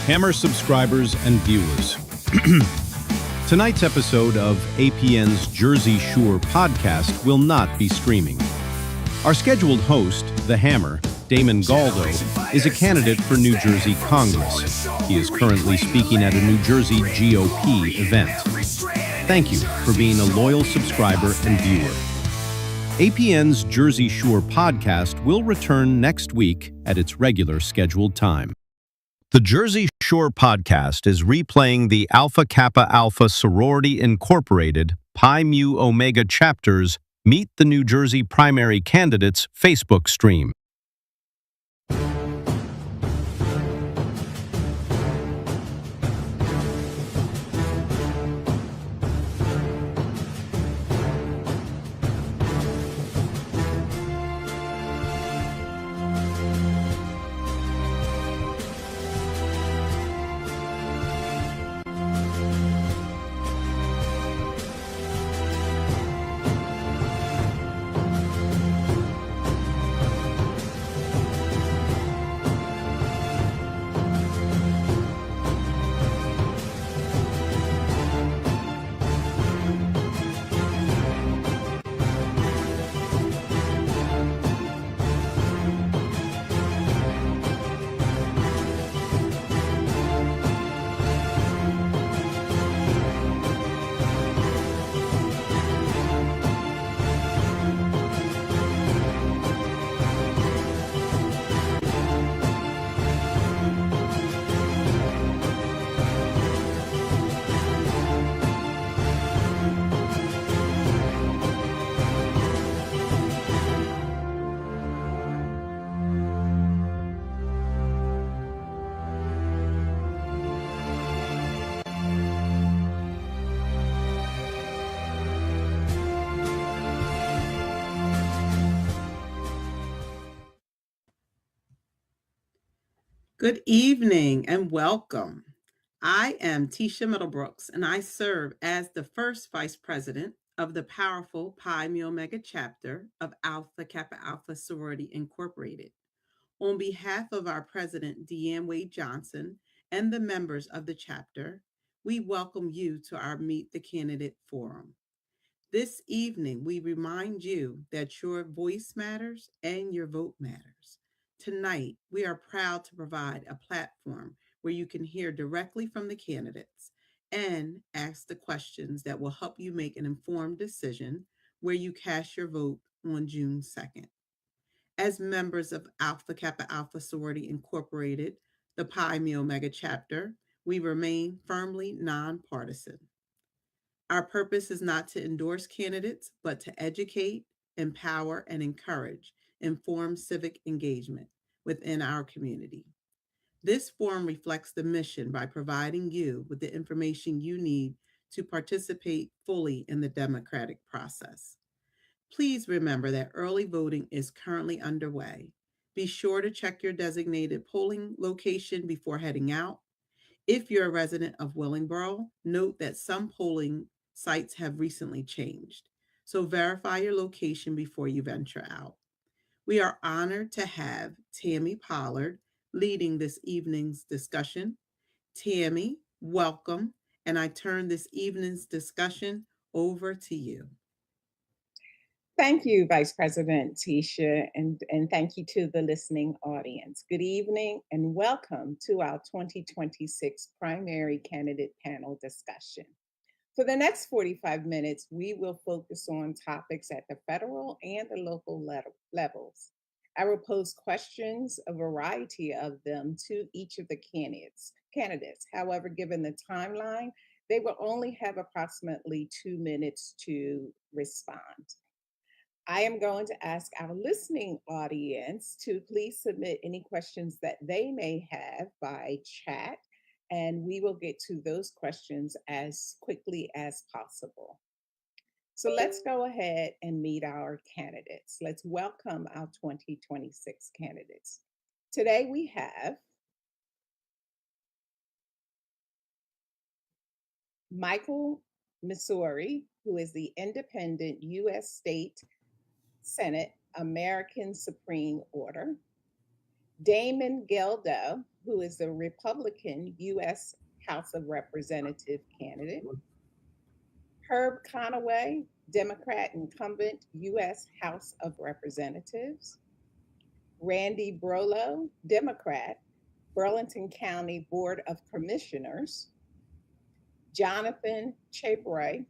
Hammer subscribers and viewers. Tonight's episode of APN's Jersey Shore podcast will not be streaming. Our scheduled host, The Hammer, Damon Galdo, is a candidate for New Jersey Congress. He is currently speaking at a New Jersey GOP event. Thank you for being a loyal subscriber and viewer. APN's Jersey Shore podcast will return next week at its regular scheduled time. The Jersey Shore podcast is replaying the Alpha Kappa Alpha Sorority Incorporated Pi Mu Omega chapters Meet the New Jersey Primary Candidates Facebook stream. Good evening and welcome. I am Tisha Middlebrooks, and I serve as the first vice president of the powerful Pi Mu Omega chapter of Alpha Kappa Alpha Sorority Incorporated. On behalf of our president, Deanne Wade Johnson, and the members of the chapter, we welcome you to our Meet the Candidate Forum. This evening, we remind you that your voice matters and your vote matters. Tonight, we are proud to provide a platform where you can hear directly from the candidates and ask the questions that will help you make an informed decision where you cast your vote on June 2nd. As members of Alpha Kappa Alpha Sorority Incorporated, the Pi Mu Omega chapter, we remain firmly nonpartisan. Our purpose is not to endorse candidates, but to educate, empower, and encourage informed civic engagement within our community. This forum reflects the mission by providing you with the information you need to participate fully in the democratic process. Please remember that early voting is currently underway. Be sure to check your designated polling location before heading out. If you're a resident of Willingboro, note that some polling sites have recently changed, so verify your location before you venture out. We are honored to have Tammy Pollard leading this evening's discussion. Tammy, welcome, and I turn this evening's discussion over to you. Thank you, Vice President Tisha, and thank you to the listening audience. Good evening and welcome to our 2026 primary candidate panel discussion. For the next 45 minutes, we will focus on topics at the federal and the local levels. I will pose questions, a variety of them, to each of the candidates. However, given the timeline, they will only have approximately 2 minutes to respond. I am going to ask our listening audience to please submit any questions that they may have by chat, and we will get to those questions as quickly as possible. So let's go ahead and meet our candidates. Let's welcome our 2026 candidates. Today we have Michael Missouri, who is the independent U.S. State Senate American Supreme Order. Damon Galdo, who is the Republican U.S. House of Representative candidate, Herb Conaway, Democrat incumbent U.S. House of Representatives, Randy Brolo, Democrat, Burlington County Board of Commissioners, Jonathan Chapray,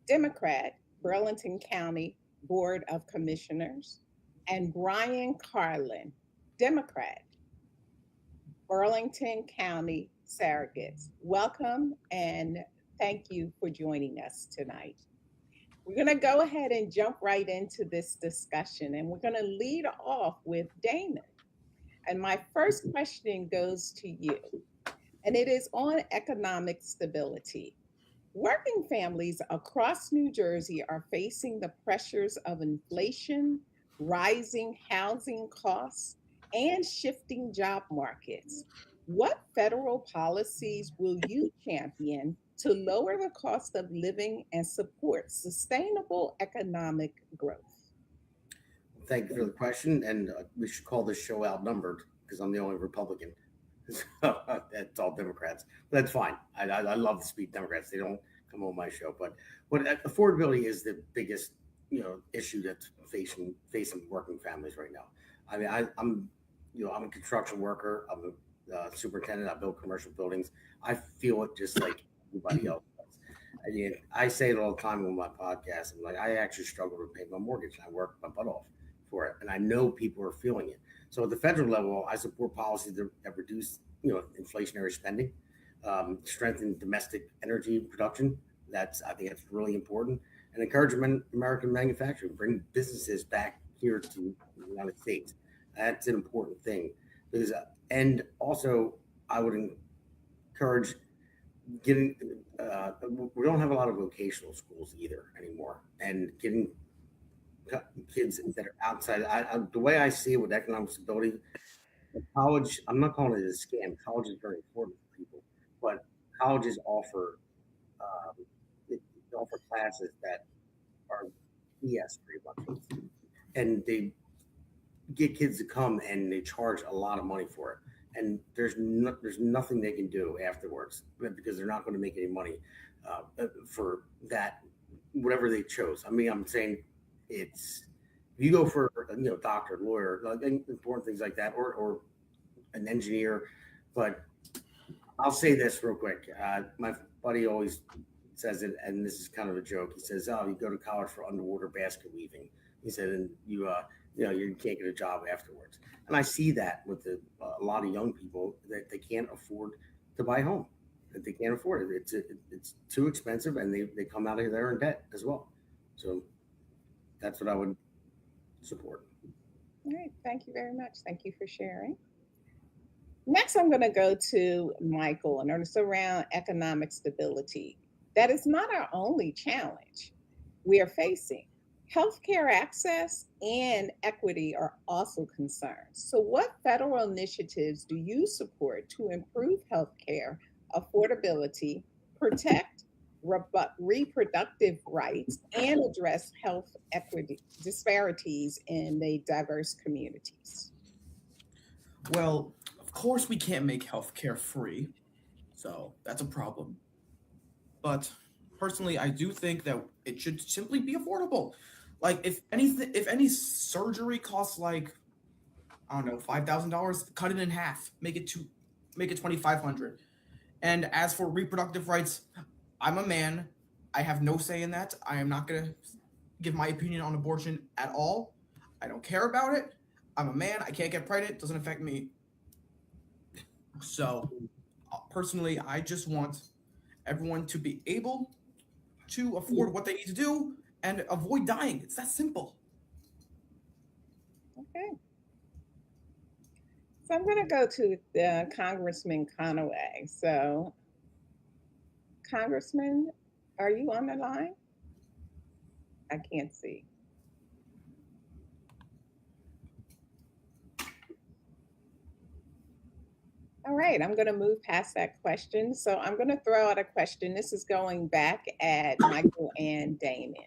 Democrat, Burlington County Board of Commissioners, and Brian Carlin, Democrat, Burlington County Surrogates. Welcome and thank you for joining us tonight. We're going to go ahead and jump right into this discussion, and we're going to lead off with Damon. And my first question goes to you, and it is on economic stability. Working families across New Jersey are facing the pressures of inflation, rising housing costs, and shifting job markets. What federal policies will you champion to lower the cost of living and support sustainable economic growth? Thank you for the question, and we should call this show outnumbered because I'm the only Republican. It's all Democrats. But that's fine. I love to speak Democrats. They don't come on my show, but affordability is the biggest issue that's facing working families right now. I mean, I'm a construction worker. I'm a superintendent. I build commercial buildings. I feel it just like everybody else does. I mean, I say it all the time on my podcast. I'm like, I actually struggle to pay my mortgage. I work my butt off for it, and I know people are feeling it. So at the federal level, I support policies that reduce, inflationary spending, strengthen domestic energy production. I think that's really important, and encourage American manufacturing, bring businesses back here to the United States. That's an important thing. And also, I would encourage getting. We don't have a lot of vocational schools either anymore, and getting kids that are outside. The way I see it with economic stability, college. I'm not calling it a scam. College is very important for people, but colleges they offer classes that are BS pretty much, and they get kids to come and they charge a lot of money for it. And there's nothing they can do afterwards because they're not going to make any money for that, whatever they chose. I mean, I'm saying if you go for doctor, lawyer, important things like that, or an engineer. But I'll say this real quick. My buddy always says it, and this is kind of a joke. He says, "Oh, you go to college for underwater basket weaving." He said, "And you can't get a job afterwards." And I see that with a lot of young people that they can't afford to buy a home, that they can't afford it. It's too expensive, and they come out of there in debt as well. So that's what I would support. All right, thank you very much. Thank you for sharing. Next, I'm going to go to Michael, and it's around economic stability. That is not our only challenge we are facing. Healthcare access and equity are also concerns. So, what federal initiatives do you support to improve healthcare affordability, protect reproductive rights, and address health equity disparities in the diverse communities? Well, of course we can't make healthcare free, so that's a problem. But personally, I do think that it should simply be affordable. Like if any surgery costs like I don't know $5,000, cut it in half, make it $2,500. And as for reproductive rights, I'm a man. I have no say in that. I am not gonna give my opinion on abortion at all. I don't care about it. I'm a man. I can't get pregnant. It doesn't affect me. So, personally, I just want everyone to be able to afford what they need to do and avoid dying. It's that simple. Okay. So I'm going to go to Congressman Conaway. So, Congressman, are you on the line? I can't see. All right, I'm going to move past that question. So I'm going to throw out a question. This is going back at Michael and Damon.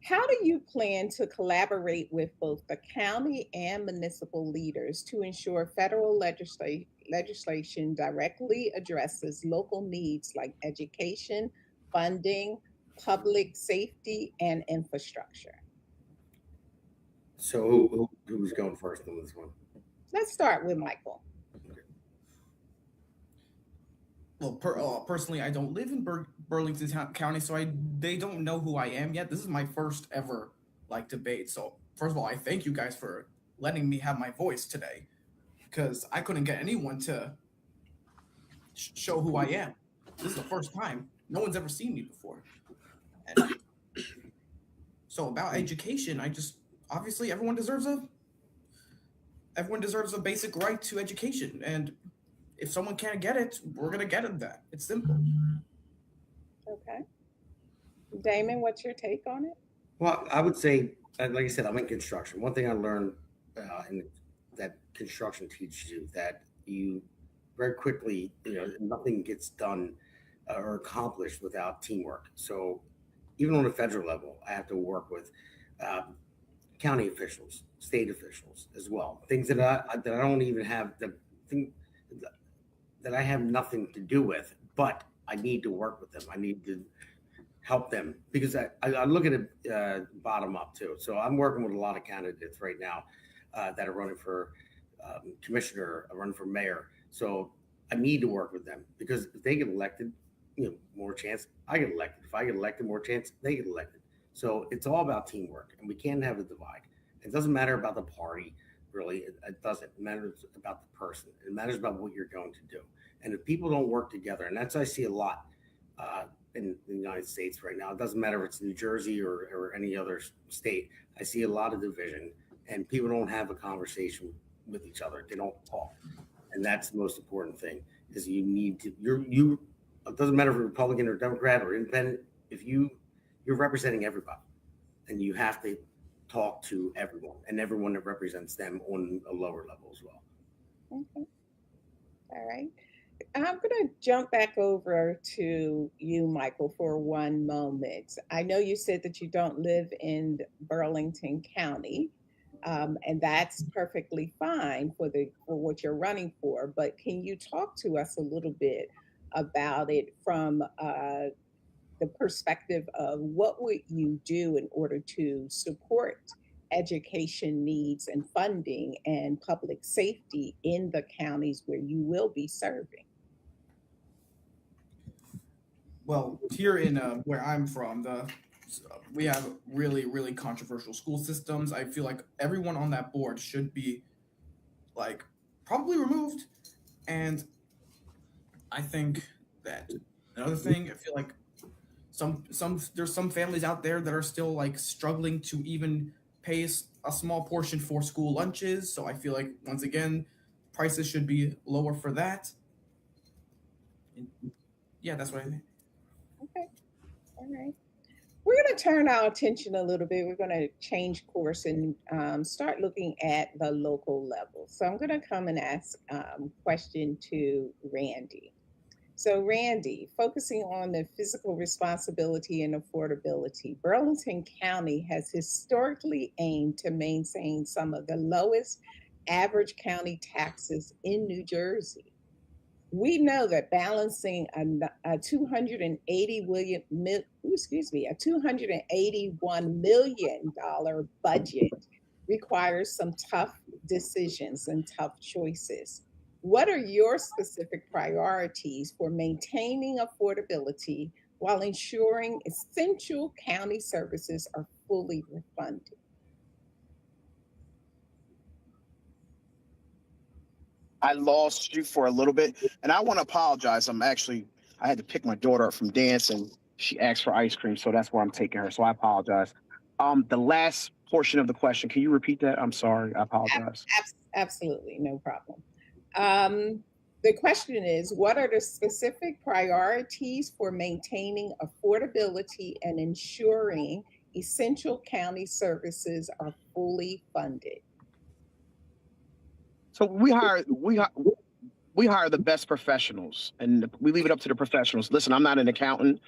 How do you plan to collaborate with both the county and municipal leaders to ensure federal legislation legislation directly addresses local needs like education, funding, public safety, and infrastructure? So who's going first on this one? Let's start with Michael. Well, personally, I don't live in Burlington County, so they don't know who I am yet. This is my first ever debate. So first of all, I thank you guys for letting me have my voice today, because I couldn't get anyone to show who I am. This is the first time. No one's ever seen me before. And so about education, obviously everyone deserves a basic right to education, and if someone can't get it, we're gonna get them that. It's simple. Okay. Damon, what's your take on it? Well, I would say, like I said, I'm in construction. One thing I learned that construction teaches you that you very quickly, nothing gets done or accomplished without teamwork. So even on the federal level, I have to work with county officials, state officials as well. Things that I don't even have that I have nothing to do with, but I need to work with them. I need to help them because I look at it bottom up too. So I'm working with a lot of candidates right now that are running for commissioner, running for mayor. So I need to work with them because if they get elected, more chance I get elected. If I get elected, more chance they get elected. So it's all about teamwork, and we can't have a divide. It doesn't matter about the party, really. It doesn't. It matters about the person. It matters about what you're going to do. And if people don't work together, and that's I see a lot in the United States right now. It doesn't matter if it's New Jersey or any other state. I see a lot of division, and people don't have a conversation with each other. They don't talk, and that's the most important thing. Is you need to. It doesn't matter if you're Republican or Democrat or Independent. If you're representing everybody, and you have to talk to everyone and everyone that represents them on a lower level as well. Okay. All right. I'm going to jump back over to you, Michael, for one moment. I know you said that you don't live in Burlington County, and that's perfectly fine for what you're running for. But can you talk to us a little bit about it from the perspective of what would you do in order to support education needs and funding and public safety in the counties where you will be serving? Well, here in where I'm from, we have really, really controversial school systems. I feel like everyone on that board should be probably removed. And I think that another thing, I feel like there's some families out there that are still struggling to even pay a small portion for school lunches. So I feel like once again, prices should be lower for that. Yeah, that's what I think. Okay. All right. We're going to turn our attention a little bit. We're going to change course and start looking at the local level. So I'm going to come and ask a question to Randy. So Randy, focusing on the fiscal responsibility and affordability, Burlington County has historically aimed to maintain some of the lowest average county taxes in New Jersey. We know that balancing a $281 million budget requires some tough decisions and tough choices. What are your specific priorities for maintaining affordability while ensuring essential county services are fully funded? I lost you for a little bit, and I want to apologize. I had to pick my daughter up from dance, and she asked for ice cream, so that's where I'm taking her. So I apologize. The last portion of the question, can you repeat that? I'm sorry. I apologize. Absolutely, no problem. The question is, what are the specific priorities for maintaining affordability and ensuring essential county services are fully funded? So we hire the best professionals, and we leave it up to the professionals. Listen, I'm not an accountant,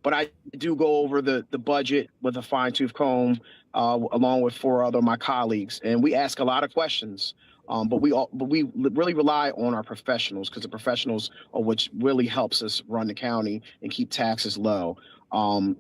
but I do go over the budget with a fine-tooth comb, along with 4 other of my colleagues, and we ask a lot of questions But we really rely on our professionals, because the professionals are which really helps us run the county and keep taxes low. And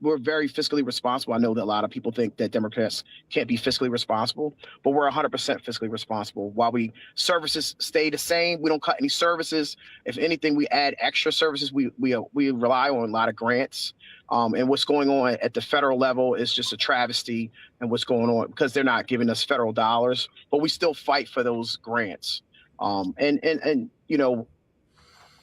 we're very fiscally responsible. I know that a lot of people think that Democrats can't be fiscally responsible, but we're 100% fiscally responsible. While services stay the same, we don't cut any services. If anything, we add extra services. We rely on a lot of grants. And what's going on at the federal level is just a travesty, and what's going on because they're not giving us federal dollars, but we still fight for those grants. And you know,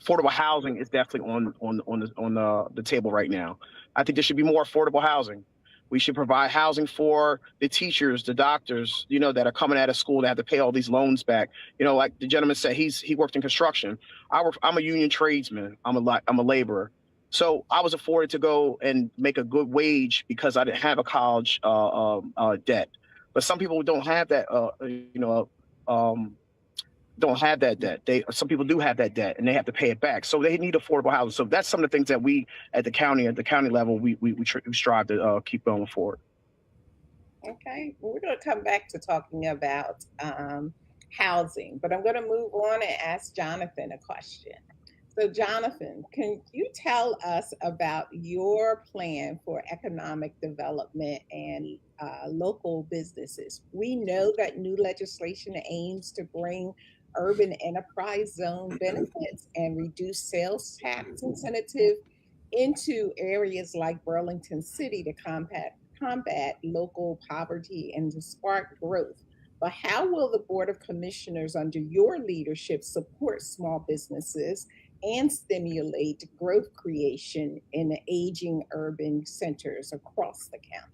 affordable housing is definitely on the table right now. I think there should be more affordable housing. We should provide housing for the teachers, the doctors, you know, that are coming out of school that have to pay all these loans back. You know, like the gentleman said, he worked in construction. I'm a union tradesman. I'm a laborer. So I was afforded to go and make a good wage because I didn't have a college debt. But some people don't have that, don't have that debt. Some people do have that debt and they have to pay it back. So they need affordable housing. So that's some of the things that we at the county level, we strive to keep going forward. Okay, we're going to come back to talking about housing, but I'm going to move on and ask Jonathan a question. So Jonathan, can you tell us about your plan for economic development and local businesses? We know that new legislation aims to bring urban enterprise zone benefits and reduce sales tax incentive into areas like Burlington City to combat local poverty and to spark growth. But how will the Board of Commissioners under your leadership support small businesses and stimulate growth creation in aging urban centers across the county?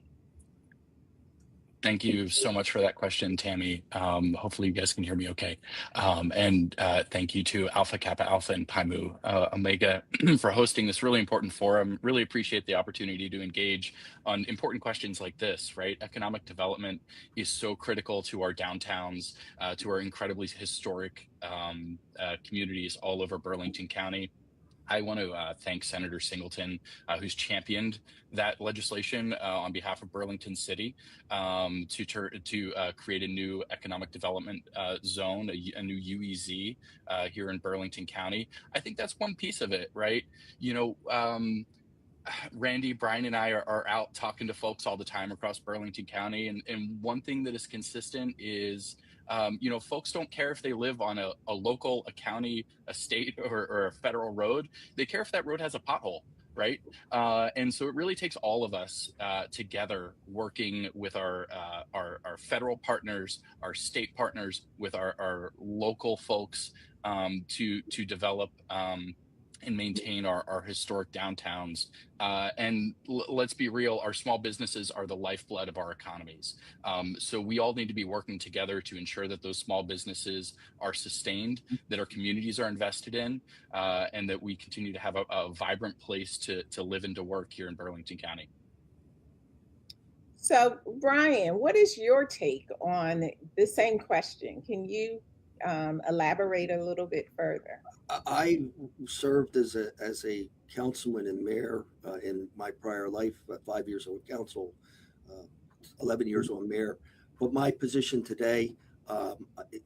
Thank you so much for that question, Tammy. Hopefully you guys can hear me okay. And thank you to Alpha Kappa Alpha and Pi Mu Omega for hosting this really important forum. Really appreciate the opportunity to engage on important questions like this, right? Economic development is so critical to our downtowns, to our incredibly historic communities all over Burlington County. I want to thank Senator Singleton, who's championed that legislation on behalf of Burlington City to create a new economic development zone, a new UEZ here in Burlington County. I think that's one piece of it, right? You know, Randy, Brian, and I are out talking to folks all the time across Burlington County, and one thing that is consistent is you know, folks don't care if they live on a local, a county, a state, or a federal road. They care if that road has a pothole, right? And so it really takes all of us together, working with our federal partners, our state partners, with our local folks to develop and maintain our historic downtowns. And let's be real, our small businesses are the lifeblood of our economies. So we all need to be working together to ensure that those small businesses are sustained, that our communities are invested in, and that we continue to have a vibrant place to live and to work here in Burlington County. So Brian, what is your take on the same question? Can you elaborate a little bit further? I served as a councilman and mayor in my prior life, 5 years on council, 11 years on mayor. But my position today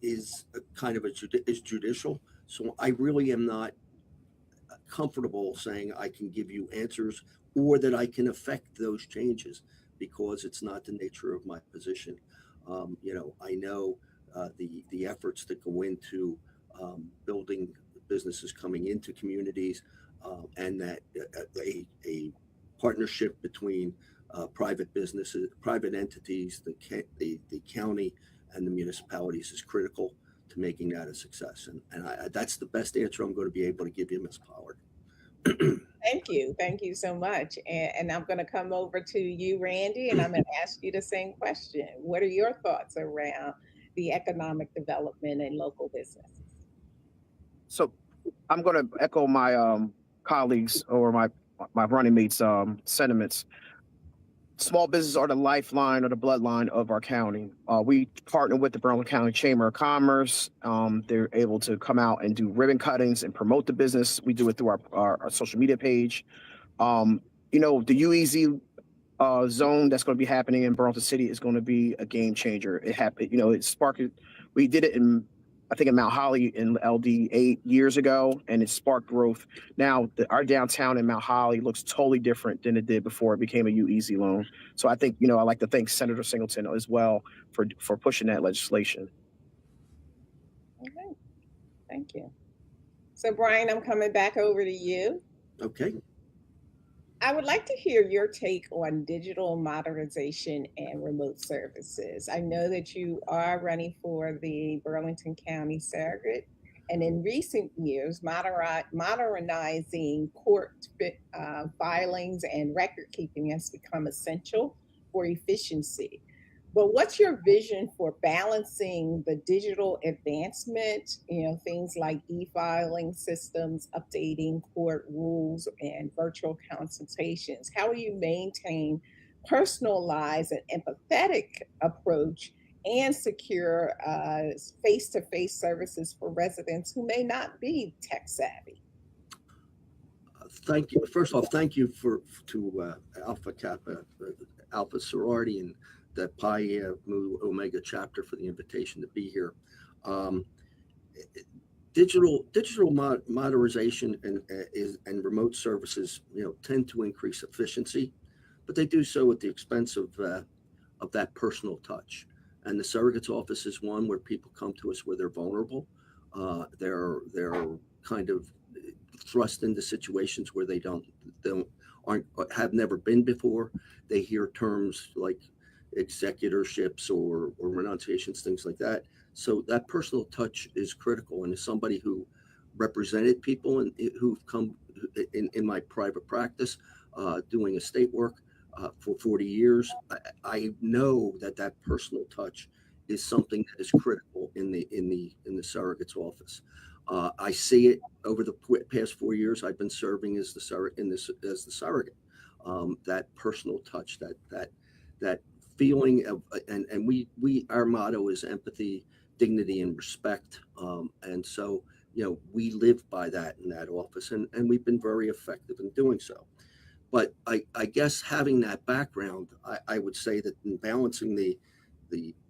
is kind of is judicial. So I really am not comfortable saying I can give you answers or that I can affect those changes, because it's not the nature of my position. You know, I know the efforts that go into building businesses coming into communities, and that a partnership between private businesses, private entities, the county and the municipalities is critical to making that a success. And that's the best answer I'm going to be able to give you, Ms. Pollard. Thank you so much. And I'm going to come over to you, Randy, and I'm going to ask you the same question. What are your thoughts around the economic development and local businesses? So I'm going to echo my colleagues or my running mates' sentiments. Small businesses are the lifeline or the bloodline of our county. We partner with the Burlington County Chamber of Commerce. They're able to come out and do ribbon cuttings and promote the business. We do it through our social media page. You know, the UEZ zone that's going to be happening in Burlington City is going to be a game changer. It happened, you know, it sparked We did it in, I think, in Mount Holly in LD 8 years ago, and it sparked growth. Now, our downtown in Mount Holly looks totally different than it did before it became a U-Easy loan. So I think, I'd like to thank Senator Singleton as well for pushing that legislation. Okay, thank you. So Brian, I'm coming back over to you. Okay. I would like to hear your take on digital modernization and remote services. I know that you are running for the Burlington County Surrogate, and in recent years, modernizing court filings and record keeping has become essential for efficiency. But what's your vision for balancing the digital advancement, things like e-filing systems, updating court rules, and virtual consultations? How will you maintain personalized and empathetic approach and secure face-to-face services for residents who may not be tech savvy? Thank you. First off, thank you to Alpha Kappa, Alpha Sorority, and the Pi Mu Omega chapter for the invitation to be here. Digital modernization and remote services, tend to increase efficiency, but they do so at the expense of that personal touch. And the surrogate's office is one where people come to us where they're vulnerable. They're kind of thrust into situations where they have never been before. They hear terms like executorships or renunciations, things like that. So that personal touch is critical. And as somebody who represented people and who've come in my private practice doing estate work for 40 years, I know that personal touch is something that is critical in the surrogate's office. I see it over the past 4 years. I've been serving as the surrogate. That personal touch, that feeling of, and we our motto is empathy, dignity, and respect. And so, we live by that in that office, and we've been very effective in doing so. But I guess having that background, I would say that in balancing the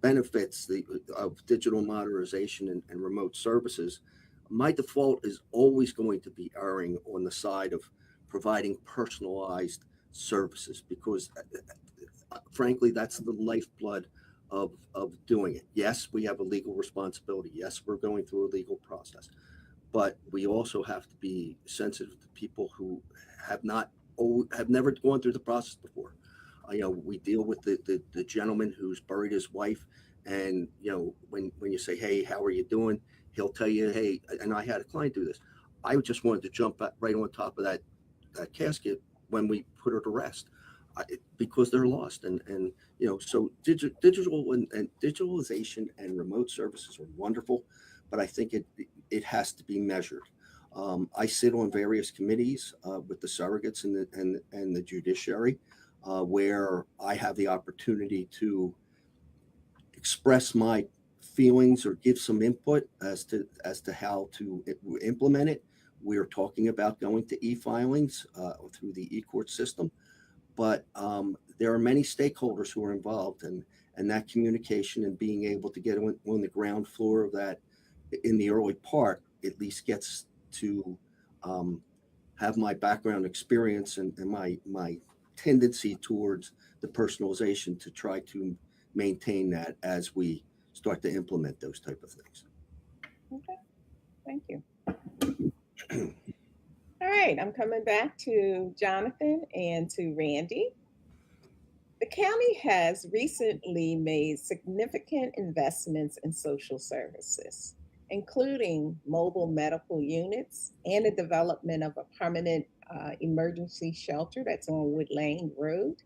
benefits of digital modernization and remote services, my default is always going to be erring on the side of providing personalized services, because frankly, that's the lifeblood of doing it. Yes, we have a legal responsibility. Yes, we're going through a legal process, but we also have to be sensitive to people who have never gone through the process before. We deal with the gentleman who's buried his wife, and when you say, "Hey, how are you doing?" He'll tell you, "Hey," and I had a client do this. I just wanted to jump right on top of that casket when we put her to rest, because they're lost. And so digital and digitalization and remote services are wonderful, but I think it has to be measured. I sit on various committees with the surrogates and the judiciary, where I have the opportunity to express my feelings or give some input as to how to implement it. We're talking about going to e-filings through the e-court system, but there are many stakeholders who are involved, and that communication and being able to get on the ground floor of that in the early part at least gets to have my background experience and my tendency towards the personalization to try to maintain that as we start to implement those type of things. Okay, thank you. All right, I'm coming back to Jonathan and to Randy. The county has recently made significant investments in social services, including mobile medical units and the development of a permanent emergency shelter that's on Wood Lane Road.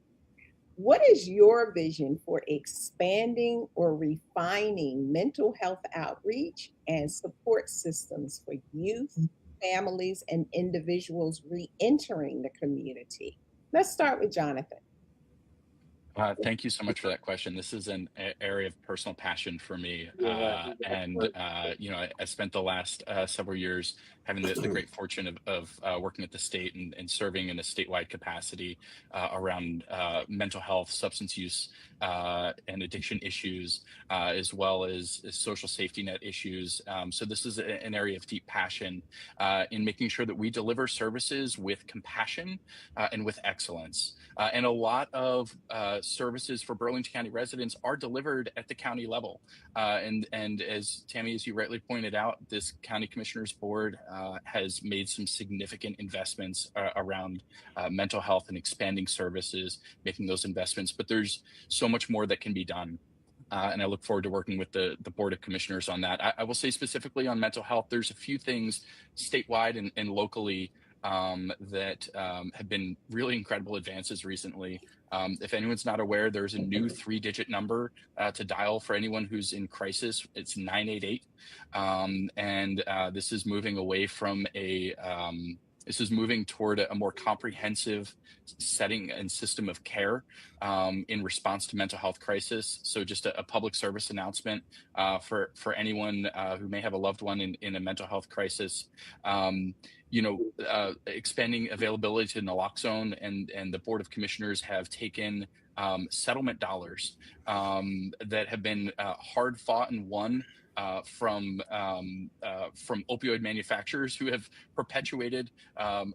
What is your vision for expanding or refining mental health outreach and support systems for youth, families, and individuals re-entering the community? Let's start with Jonathan. Thank you so much for that question. This is an area of personal passion for me. I spent the last several years having the great fortune of working at the state and serving in a statewide capacity around mental health, substance use, and addiction issues, as well as social safety net issues. So this is an area of deep passion in making sure that we deliver services with compassion and with excellence. And a lot of services for Burlington County residents are delivered at the county level. And as Tammy, as you rightly pointed out, this County Commissioners Board has made some significant investments around mental health and expanding services, making those investments. But there's so much more that can be done. And I look forward to working with the Board of Commissioners on that. I will say specifically on mental health, there's a few things statewide and locally that have been really incredible advances recently. If anyone's not aware, there's a new 3-digit number to dial for anyone who's in crisis. It's 988. And this is moving away from this is moving toward a more comprehensive setting and system of care in response to mental health crisis. So just a public service announcement for anyone who may have a loved one in a mental health crisis. Expanding availability to naloxone, and the Board of Commissioners have taken settlement dollars that have been hard fought and won from opioid manufacturers who have perpetuated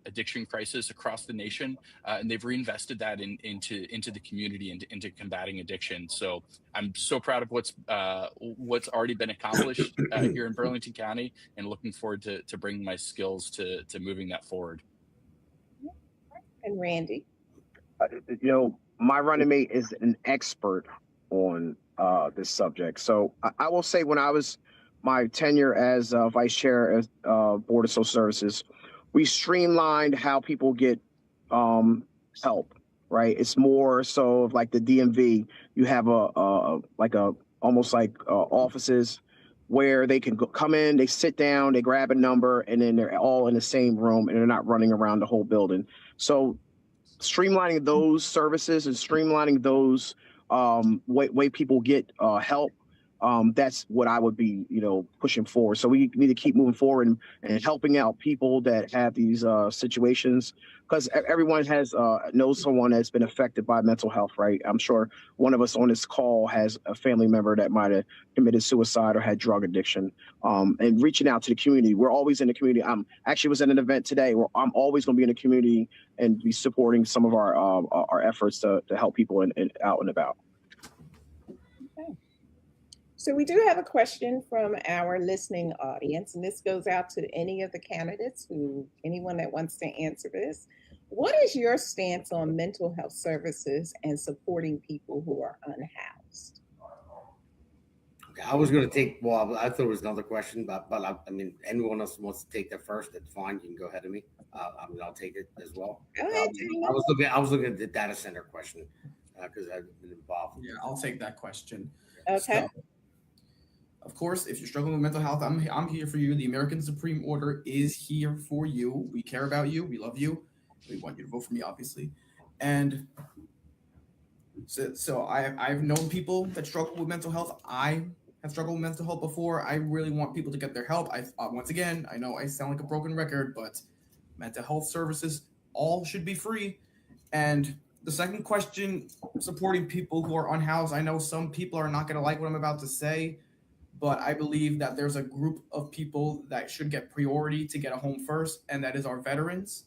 addiction crisis across the nation, and they've reinvested that into the community and into combating addiction. So I'm so proud of what's already been accomplished here in Burlington County, and looking forward to bringing my skills to moving that forward. And Randy, my running mate is an expert on this subject. So I will say, when I was my tenure as vice chair as Board of Social Services, we streamlined how people get help. Right, it's more so of like the DMV. You have almost like offices where they can come in, they sit down, they grab a number, and then they're all in the same room and they're not running around the whole building. So streamlining those services and streamlining those way people get help, that's what I would be, pushing forward. So we need to keep moving forward and helping out people that have these situations, because everyone knows someone that's been affected by mental health, right? I'm sure one of us on this call has a family member that might have committed suicide or had drug addiction. And reaching out to the community. We're always in the community. I actually was at an event today where I'm always going to be in the community and be supporting some of our efforts to help people out and about. So we do have a question from our listening audience, and this goes out to any of the candidates, anyone that wants to answer this. What is your stance on mental health services and supporting people who are unhoused? Okay, I was going to take, I thought it was another question, but anyone else wants to take that first, that's fine. You can go ahead of me. I'll take it as well. Go ahead, I was looking at the data center question because I've been involved. Yeah, I'll take that question. Okay. So, of course, if you're struggling with mental health, I'm here for you. The American Supreme Order is here for you. We care about you. We love you. We want you to vote for me, obviously. And so I've known people that struggle with mental health. I have struggled with mental health before. I really want people to get their help. Once again, I know I sound like a broken record, but mental health services all should be free. And the second question, supporting people who are unhoused. I know some people are not going to like what I'm about to say, but I believe that there's a group of people that should get priority to get a home first, and that is our veterans.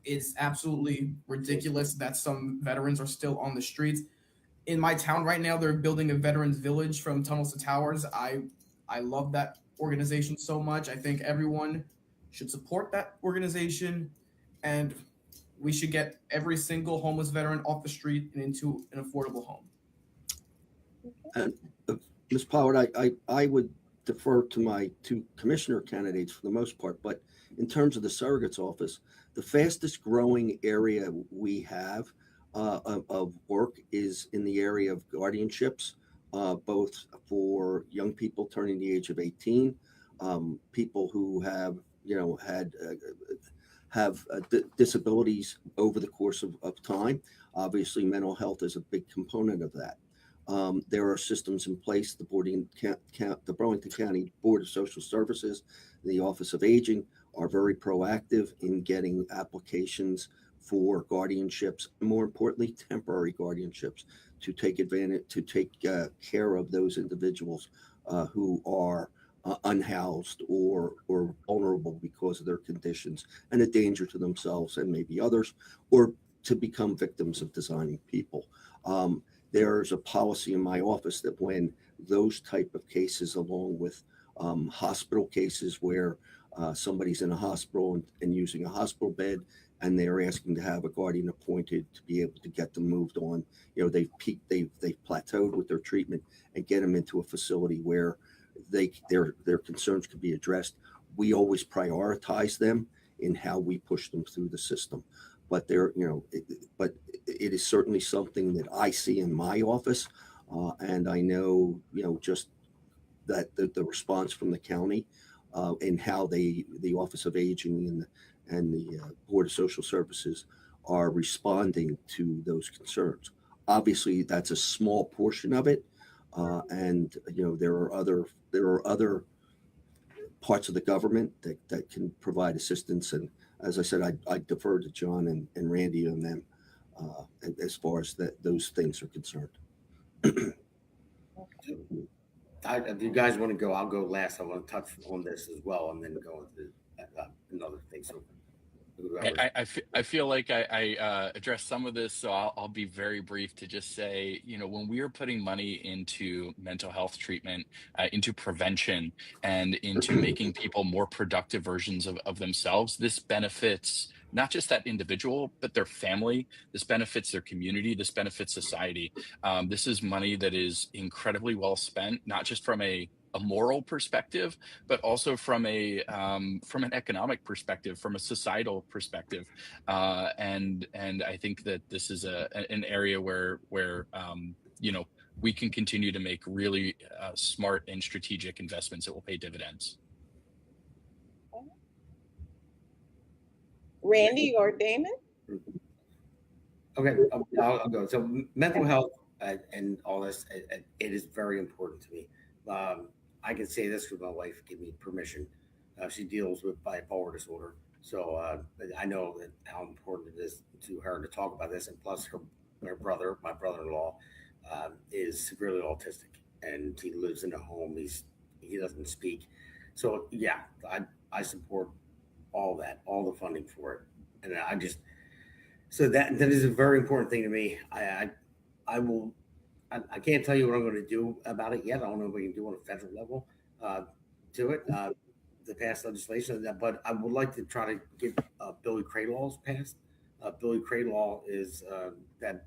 It's absolutely ridiculous that some veterans are still on the streets. In my town right now, they're building a veterans village from tunnels to towers. I love that organization so much. I think everyone should support that organization, and we should get every single homeless veteran off the street and into an affordable home. And Ms. Pollard, I would defer to my two commissioner candidates for the most part, but in terms of the surrogate's office, the fastest growing area we have of work is in the area of guardianships, both for young people turning the age of 18, people who have, have disabilities over the course of time. Obviously, mental health is a big component of that. There are systems in place. The Burlington County Board of Social Services, the Office of Aging are very proactive in getting applications for guardianships, more importantly, temporary guardianships, to take care of those individuals who are unhoused or vulnerable because of their conditions and a danger to themselves and maybe others, or to become victims of designing people. There's a policy in my office that when those type of cases, along with hospital cases where somebody's in a hospital and using a hospital bed, and they're asking to have a guardian appointed to be able to get them moved on, they've peaked, they've plateaued with their treatment, and get them into a facility where their concerns can be addressed. We always prioritize them in how we push them through the system. But but it is certainly something that I see in my office, and I know, just that the response from the county and how the Office of Aging and the Board of Social Services are responding to those concerns. Obviously, that's a small portion of it, and there are other parts of the government that can provide assistance. And as I said, I defer to John and Randy on them as far as those things are concerned. If you guys want to go, I'll go last. I want to touch on this as well, and then go into another thing. So I feel like I addressed some of this, so I'll be very brief to just say, when we are putting money into mental health treatment, into prevention, and into making people more productive versions of themselves, this benefits not just that individual, but their family. This benefits their community. This benefits society. This is money that is incredibly well spent, not just from a moral perspective, but also from an economic perspective, from a societal perspective, and I think that this is an area where we can continue to make really smart and strategic investments that will pay dividends. Randy or Damon? Okay, I'll go. So mental health and all this, it is very important to me. I can say this because my wife gave me permission. She deals with bipolar disorder. So I know that how important it is to her to talk about this. And plus my brother-in-law, is severely autistic, and he lives in a home. He doesn't speak. So yeah, I support all that, all the funding for it. And so that is a very important thing to me. I can't tell you what I'm going to do about it yet. I don't know what we can do on a federal level to it, to pass legislation. But I would like to try to get Billy Cray laws passed. Billy Cray law is that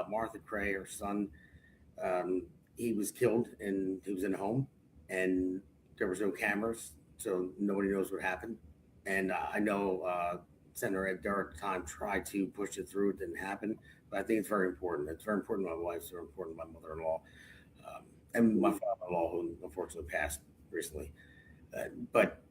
Martha Cray, her son, he was killed, and he was in a home, and there was no cameras, so nobody knows what happened. And I know Senator Ed Durr at the time tried to push it through. It didn't happen. But I think it's very important. It's very important to my wife. It's very important to my mother-in-law, and my father-in-law, who unfortunately passed recently. But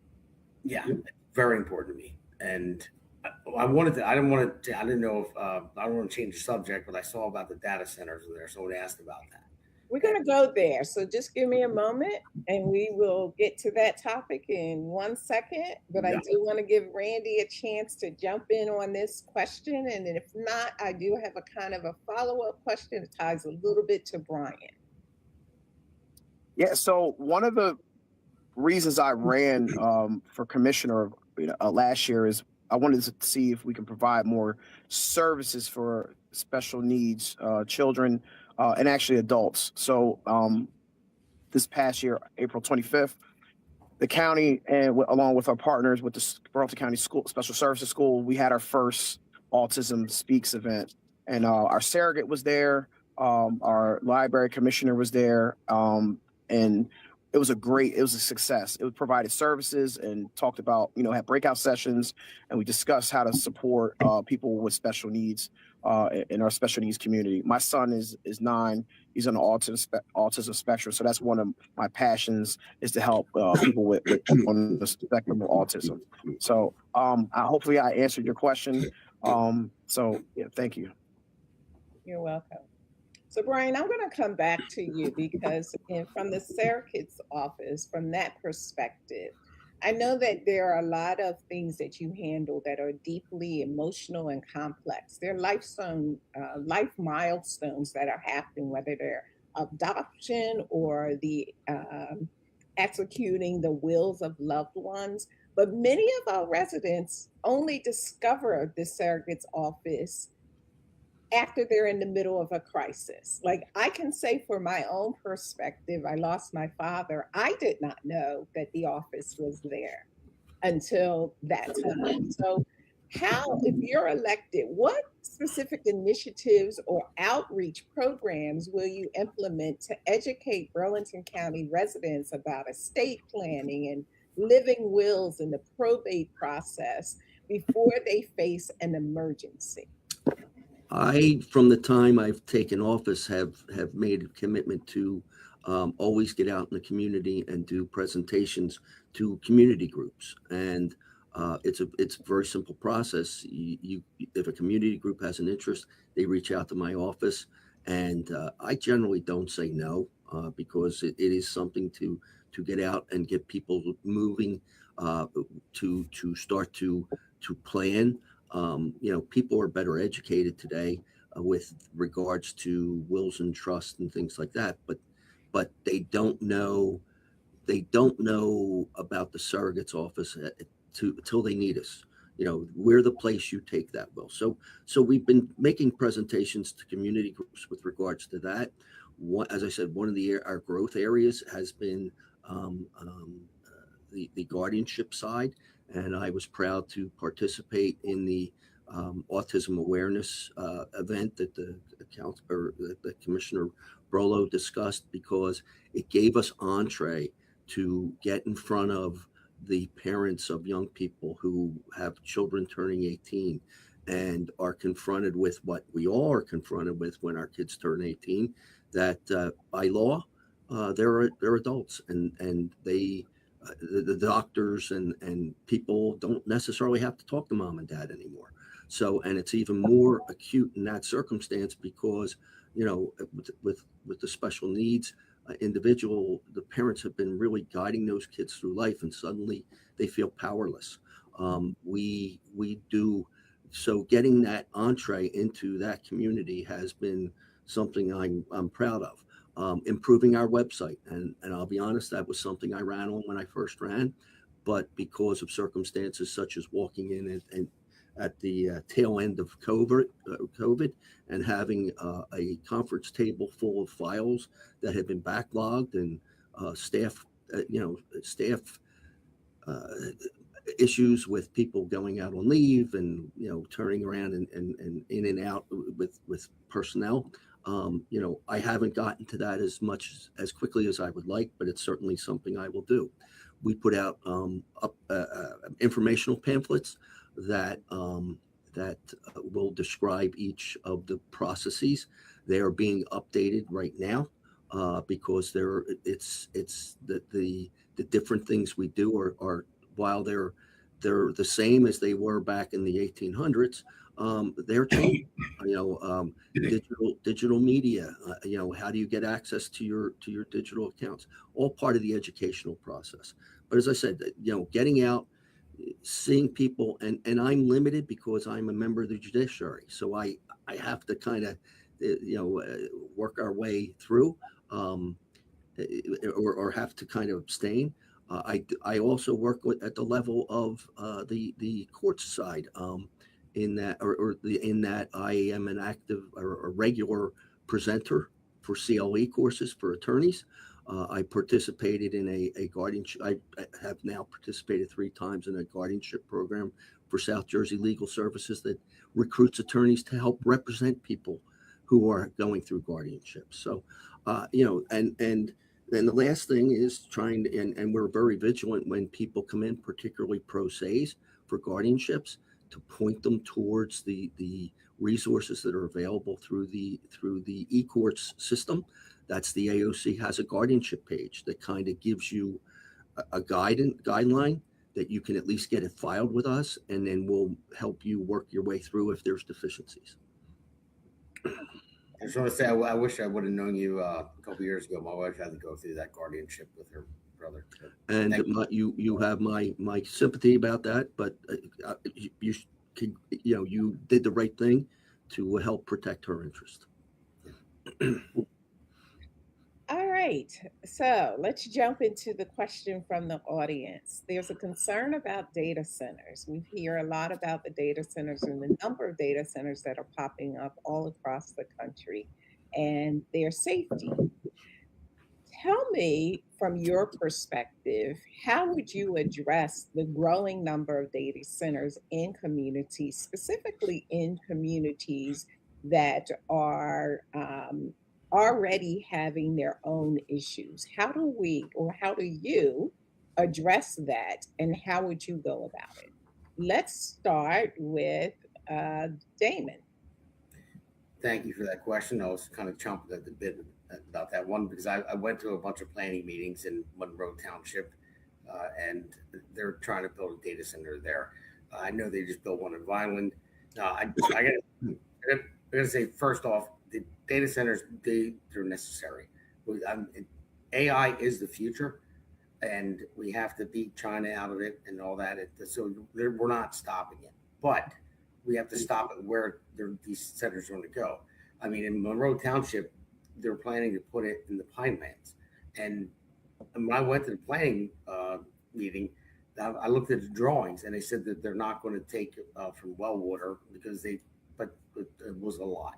yeah, it's very important to me. And I didn't know if I don't want to change the subject, but I saw about the data centers there. Someone asked about that. We're going to go there. So just give me a moment and we will get to that topic in 1 second. But I do want to give Randy a chance to jump in on this question. And if not, I do have a kind of a follow-up question that ties a little bit to Brian. Yeah, so one of the reasons I ran for commissioner last year is I wanted to see if we can provide more services for special needs children and actually adults. So this past year, April 25th, the county, and along with our partners with the Burlington County School Special Services School, we had our first Autism Speaks event. And our surrogate was there, our library commissioner was there, and it was a success. It provided services and talked about, had breakout sessions, and we discussed how to support people with special needs in our special needs community. My son is 9. He's on the autism spectrum, so that's one of my passions, is to help people with on the spectrum of autism. So hopefully I answered your question. So yeah, thank you. You're welcome. So Brian, I'm going to come back to you because from the surrogate's office, from that perspective, I know that there are a lot of things that you handle that are deeply emotional and complex. There are life milestones that are happening, whether they're adoption or the executing the wills of loved ones. But many of our residents only discover the surrogate's office after they're in the middle of a crisis. Like, I can say for my own perspective, I lost my father. I did not know that the office was there until that time. So how, if you're elected, what specific initiatives or outreach programs will you implement to educate Burlington County residents about estate planning and living wills and the probate process before they face an emergency? From the time I've taken office, have made a commitment to always get out in the community and do presentations to community groups. And it's a very simple process. If a community group has an interest, they reach out to my office, and I generally don't say no because it is something to get out and get people moving, to start to plan. People are better educated today with regards to wills and trusts and things like that, but they don't know about the surrogate's office till they need us. We're the place you take that will. So we've been making presentations to community groups with regards to that. As I said, one of our growth areas has been the guardianship side. And I was proud to participate in the autism awareness event that the Commissioner Brolo discussed, because it gave us entree to get in front of the parents of young people who have children turning 18 and are confronted with what we all are confronted with when our kids turn 18, that by law, they're adults, and they the doctors and people don't necessarily have to talk to mom and dad anymore. So, and it's even more acute in that circumstance because, with the special needs individual, the parents have been really guiding those kids through life, and suddenly they feel powerless. We do. So getting that entree into that community has been something I'm proud of. Improving our website. And I'll be honest, that was something I ran on when I first ran, but because of circumstances such as walking in and at the tail end of COVID and having a conference table full of files that had been backlogged and staff issues with people going out on leave and, turning around and in and out with personnel. I haven't gotten to that as quickly as I would like, but it's certainly something I will do. We put out informational pamphlets that will describe each of the processes. They are being updated right now because it's the different things we do are while they're the same as they were back in the 1800s. They're changing. Digital media. How do you get access to your digital accounts? All part of the educational process. But as I said, getting out, seeing people, and I'm limited because I'm a member of the judiciary, so I have to kind of work our way through, or have to kind of abstain. I also work at the level of the court side. In that I am an active or a regular presenter for CLE courses for attorneys. I participated in a guardianship. I have now participated 3 times in a guardianship program for South Jersey Legal Services that recruits attorneys to help represent people who are going through guardianship. So, and And the last thing is trying to, and we're very vigilant when people come in, particularly pro se's for guardianships, to point them towards the resources that are available through the e-courts system. That's the AOC has a guardianship page that kind of gives you a guideline that you can at least get it filed with us, and then we'll help you work your way through if there's deficiencies. I just want to say, I wish I would have known you a couple years ago. My wife had to go through that guardianship with her brother. And you have my sympathy about that, but you did the right thing to help protect her interest. All right, so let's jump into the question from the audience. There's a concern about data centers. We hear a lot about the data centers and the number of data centers that are popping up all across the country and their safety. Tell me, from your perspective, how would you address the growing number of data centers in communities, specifically in communities that are already having their own issues? How do you address that, and how would you go about it? Let's start with Damon. Thank you for that question. I was kind of chomping at the bit about that one because I went to a bunch of planning meetings in Monroe Township, and they're trying to build a data center there. I know they just built one in Vineland. I gotta say, first off, the data centers, they're necessary. AI is the future, and we have to beat China out of it and all that. So we're not stopping it, but we have to stop it where these centers are going to go. I mean, in Monroe Township, they're planning to put it in the Pinelands. And when I went to the planning meeting, I looked at the drawings, and they said that they're not going to take from well water but it was a lie.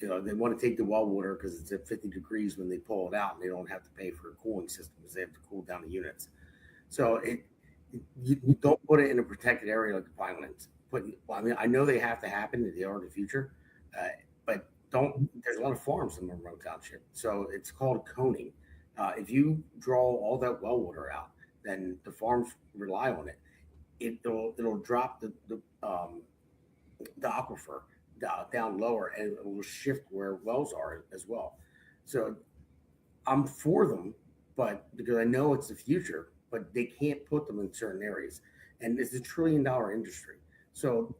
They want to take the well water because it's at 50 degrees when they pull it out, and they don't have to pay for a cooling system because they have to cool down the units. So you don't put it in a protected area like the Pinelands. I know they have to happen, they are the future, but there's a lot of farms in Monroe Township. So it's called coning. If you draw all that well water out, then the farms rely on it. It'll drop the aquifer down lower, and it will shift where wells are as well. So I'm for them, but because I know it's the future, but they can't put them in certain areas, and it's $1 trillion industry. So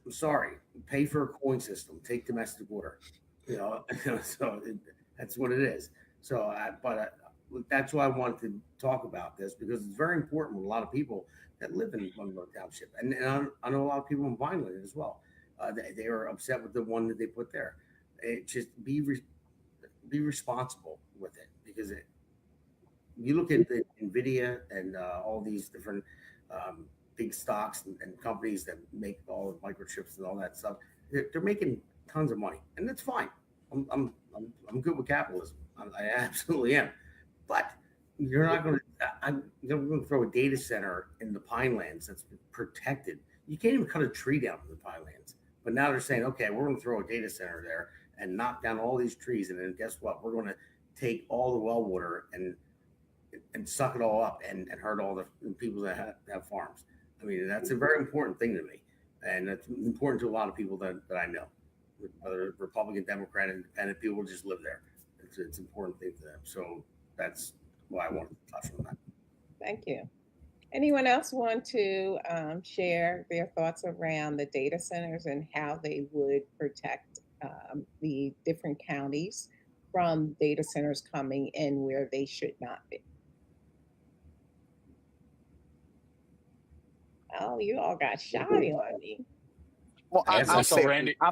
I'm sorry, pay for a cooling system, take domestic water, so that's what it is. So, that's why I wanted to talk about this, because it's very important with a lot of people that live in Monroe Township, and I know a lot of people in Vineland as well. They are upset with the one that they put there. It just be responsible with it, because you look at the NVIDIA and all these different big stocks and companies that make all the microchips and all that stuff. They're making tons of money, and that's fine. I'm good with capitalism. I absolutely am. But you're not going to throw a data center in the Pinelands that's protected. You can't even cut a tree down in the Pinelands. But now they're saying, okay, we're going to throw a data center there and knock down all these trees, and then guess what? We're going to take all the well water and suck it all up and hurt all the people that have farms. I mean, that's a very important thing to me, and it's important to a lot of people that I know, whether Republican, Democrat, Independent, people just live there. It's an important thing to them. So that's why I wanted to touch on that. Thank you. Anyone else want to share their thoughts around the data centers and how they would protect the different counties from data centers coming in where they should not be? Oh, you all got shy on me. Well, I'll say, Randy, I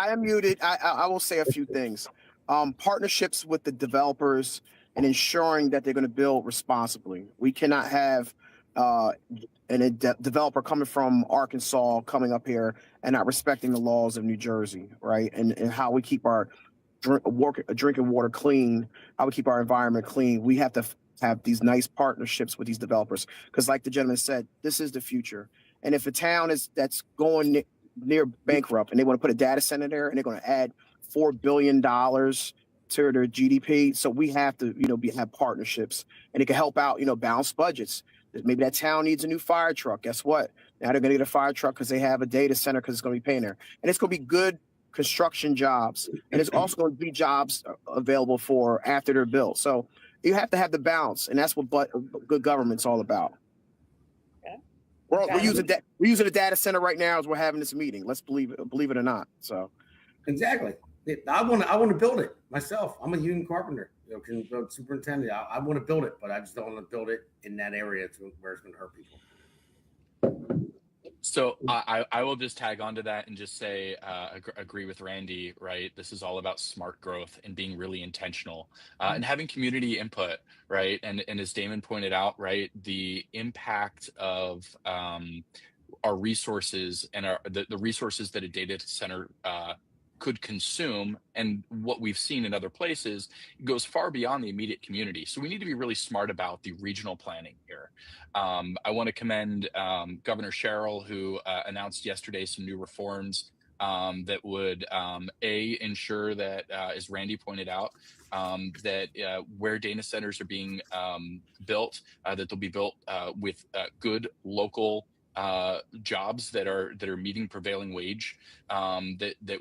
am muted. I will say a few things. Partnerships with the developers and ensuring that they're going to build responsibly. We cannot have a developer coming from Arkansas coming up here and not respecting the laws of New Jersey, right? And how we keep our drinking water clean, how we keep our environment clean. We have to have these nice partnerships with these developers, because like the gentleman said, this is the future. And if a town that's going near bankrupt and they want to put a data center there and they're going to add $4 billion to their GDP. So we have to, have partnerships, and it can help out, balance budgets. Maybe that town needs a new fire truck. Guess what? Now they're going to get a fire truck because they have a data center because it's going to be paying there. And it's going to be good construction jobs. And it's also going to be jobs available for after they're built. So you have to have the balance. And that's what good government's all about. Okay. We're using a data center right now as we're having this meeting. Let's believe it or not. So exactly. I want to build it myself. I'm a union carpenter, superintendent. I want to build it, but I just don't want to build it in that area where it's going to hurt people. So I will just tag onto that and just say, agree with Randy, right? This is all about smart growth and being really intentional and having community input, right? And as Damon pointed out, right, the impact of our resources and the resources that a data center could consume, and what we've seen in other places goes far beyond the immediate community. So we need to be really smart about the regional planning here. I want to commend Governor Sherrill, who announced yesterday some new reforms that would ensure that, as Randy pointed out, that where data centers are being built, that they'll be built with good local jobs that are meeting prevailing wage, that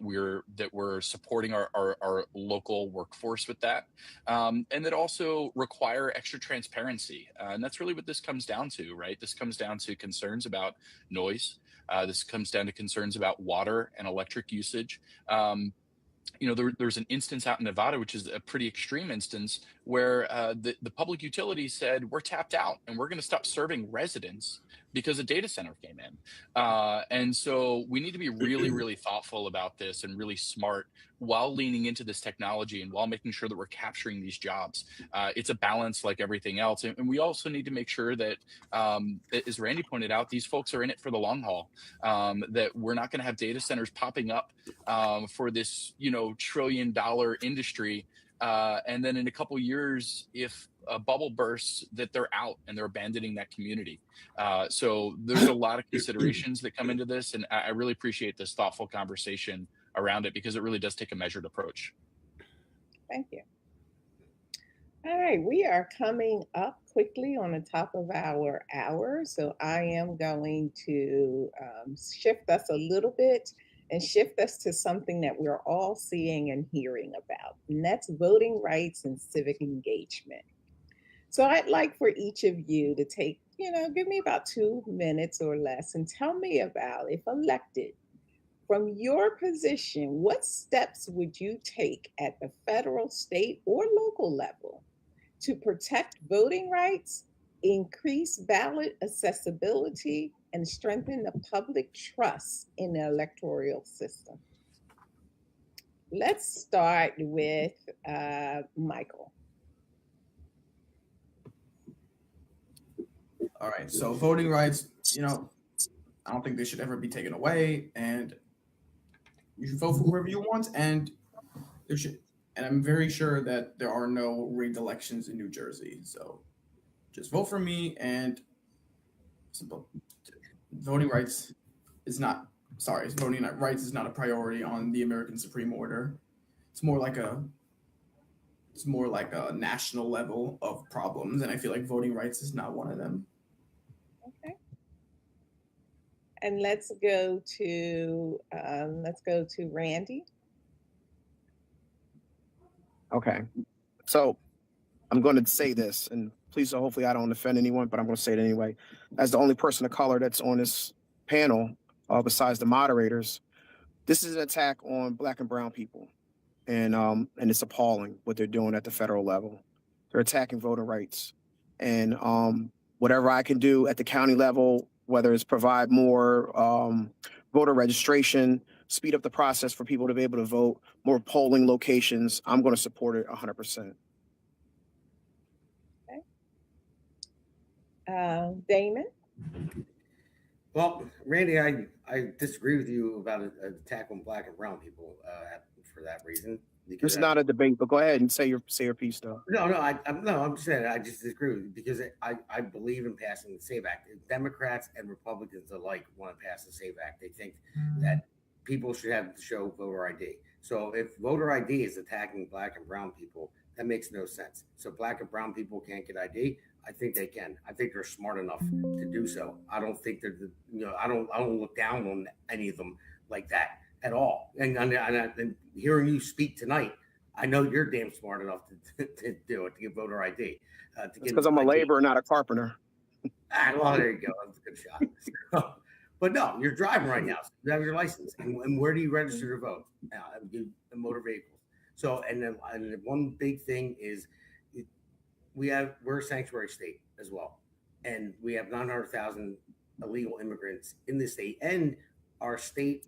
we're supporting our local workforce with that, and that also require extra transparency. And that's really what this comes down to, right? This comes down to concerns about noise. This comes down to concerns about water and electric usage. There's an instance out in Nevada, which is a pretty extreme instance, where the public utility said, we're tapped out and we're going to stop serving residents because a data center came in. And so we need to be really, really thoughtful about this and really smart while leaning into this technology and while making sure that we're capturing these jobs. It's a balance like everything else. And we also need to make sure that, as Randy pointed out, these folks are in it for the long haul, that we're not going to have data centers popping up for this, $1 trillion industry. And then in a couple years, if a bubble bursts, that they're out and they're abandoning that community. So there's a lot of considerations that come into this. And I really appreciate this thoughtful conversation around it, because it really does take a measured approach. Thank you. All right, we are coming up quickly on the top of our hour. So I am going to shift us a little bit and shift us to something that we're all seeing and hearing about, and that's voting rights and civic engagement. So I'd like for each of you to take, give me about 2 minutes or less and tell me about, if elected, from your position, what steps would you take at the federal, state, or local level to protect voting rights, increase ballot accessibility, and strengthen the public trust in the electoral system? Let's start with Michael. All right. So voting rights, I don't think they should ever be taken away, and you should vote for whoever you want. And I'm very sure that there are no rigged elections in New Jersey. So just vote for me, and simple. Voting rights is not a priority on the American Supreme Order. It's more like a national level of problems, and I feel like voting rights is not one of them. Okay. And let's go to Randy. Okay. So I'm going to say this, and please, hopefully I don't offend anyone, but I'm going to say it anyway. As the only person of color that's on this panel, besides the moderators, this is an attack on Black and brown people. And it's appalling what they're doing at the federal level. They're attacking voting rights. And whatever I can do at the county level, whether it's provide more voter registration, speed up the process for people to be able to vote, more polling locations, I'm going to support it 100%. Okay. Damon? Well, Randy, I disagree with you about an attack on Black and brown people for that reason. It's not a debate, but go ahead and say your piece, though. I'm saying I just disagree with you because I believe in passing the SAVE Act. Democrats and Republicans alike want to pass the SAVE Act. They think that people should have to show voter ID. So if voter ID is attacking black and brown people, that makes no sense. So black and brown people can't get ID. I think they can. I think they're smart enough to do so. I don't think they're, I don't look down on any of them like that at all. And hearing you speak tonight, I know you're damn smart enough to do it, to get voter ID. Because I'm a laborer, not a carpenter. Well, there you go. That's a good shot. But no, you're driving right now. So you have your license. And where do you register to vote? Motor vehicles. So, and then one big thing is we're a sanctuary state as well. And we have 900,000 illegal immigrants in the state. And our state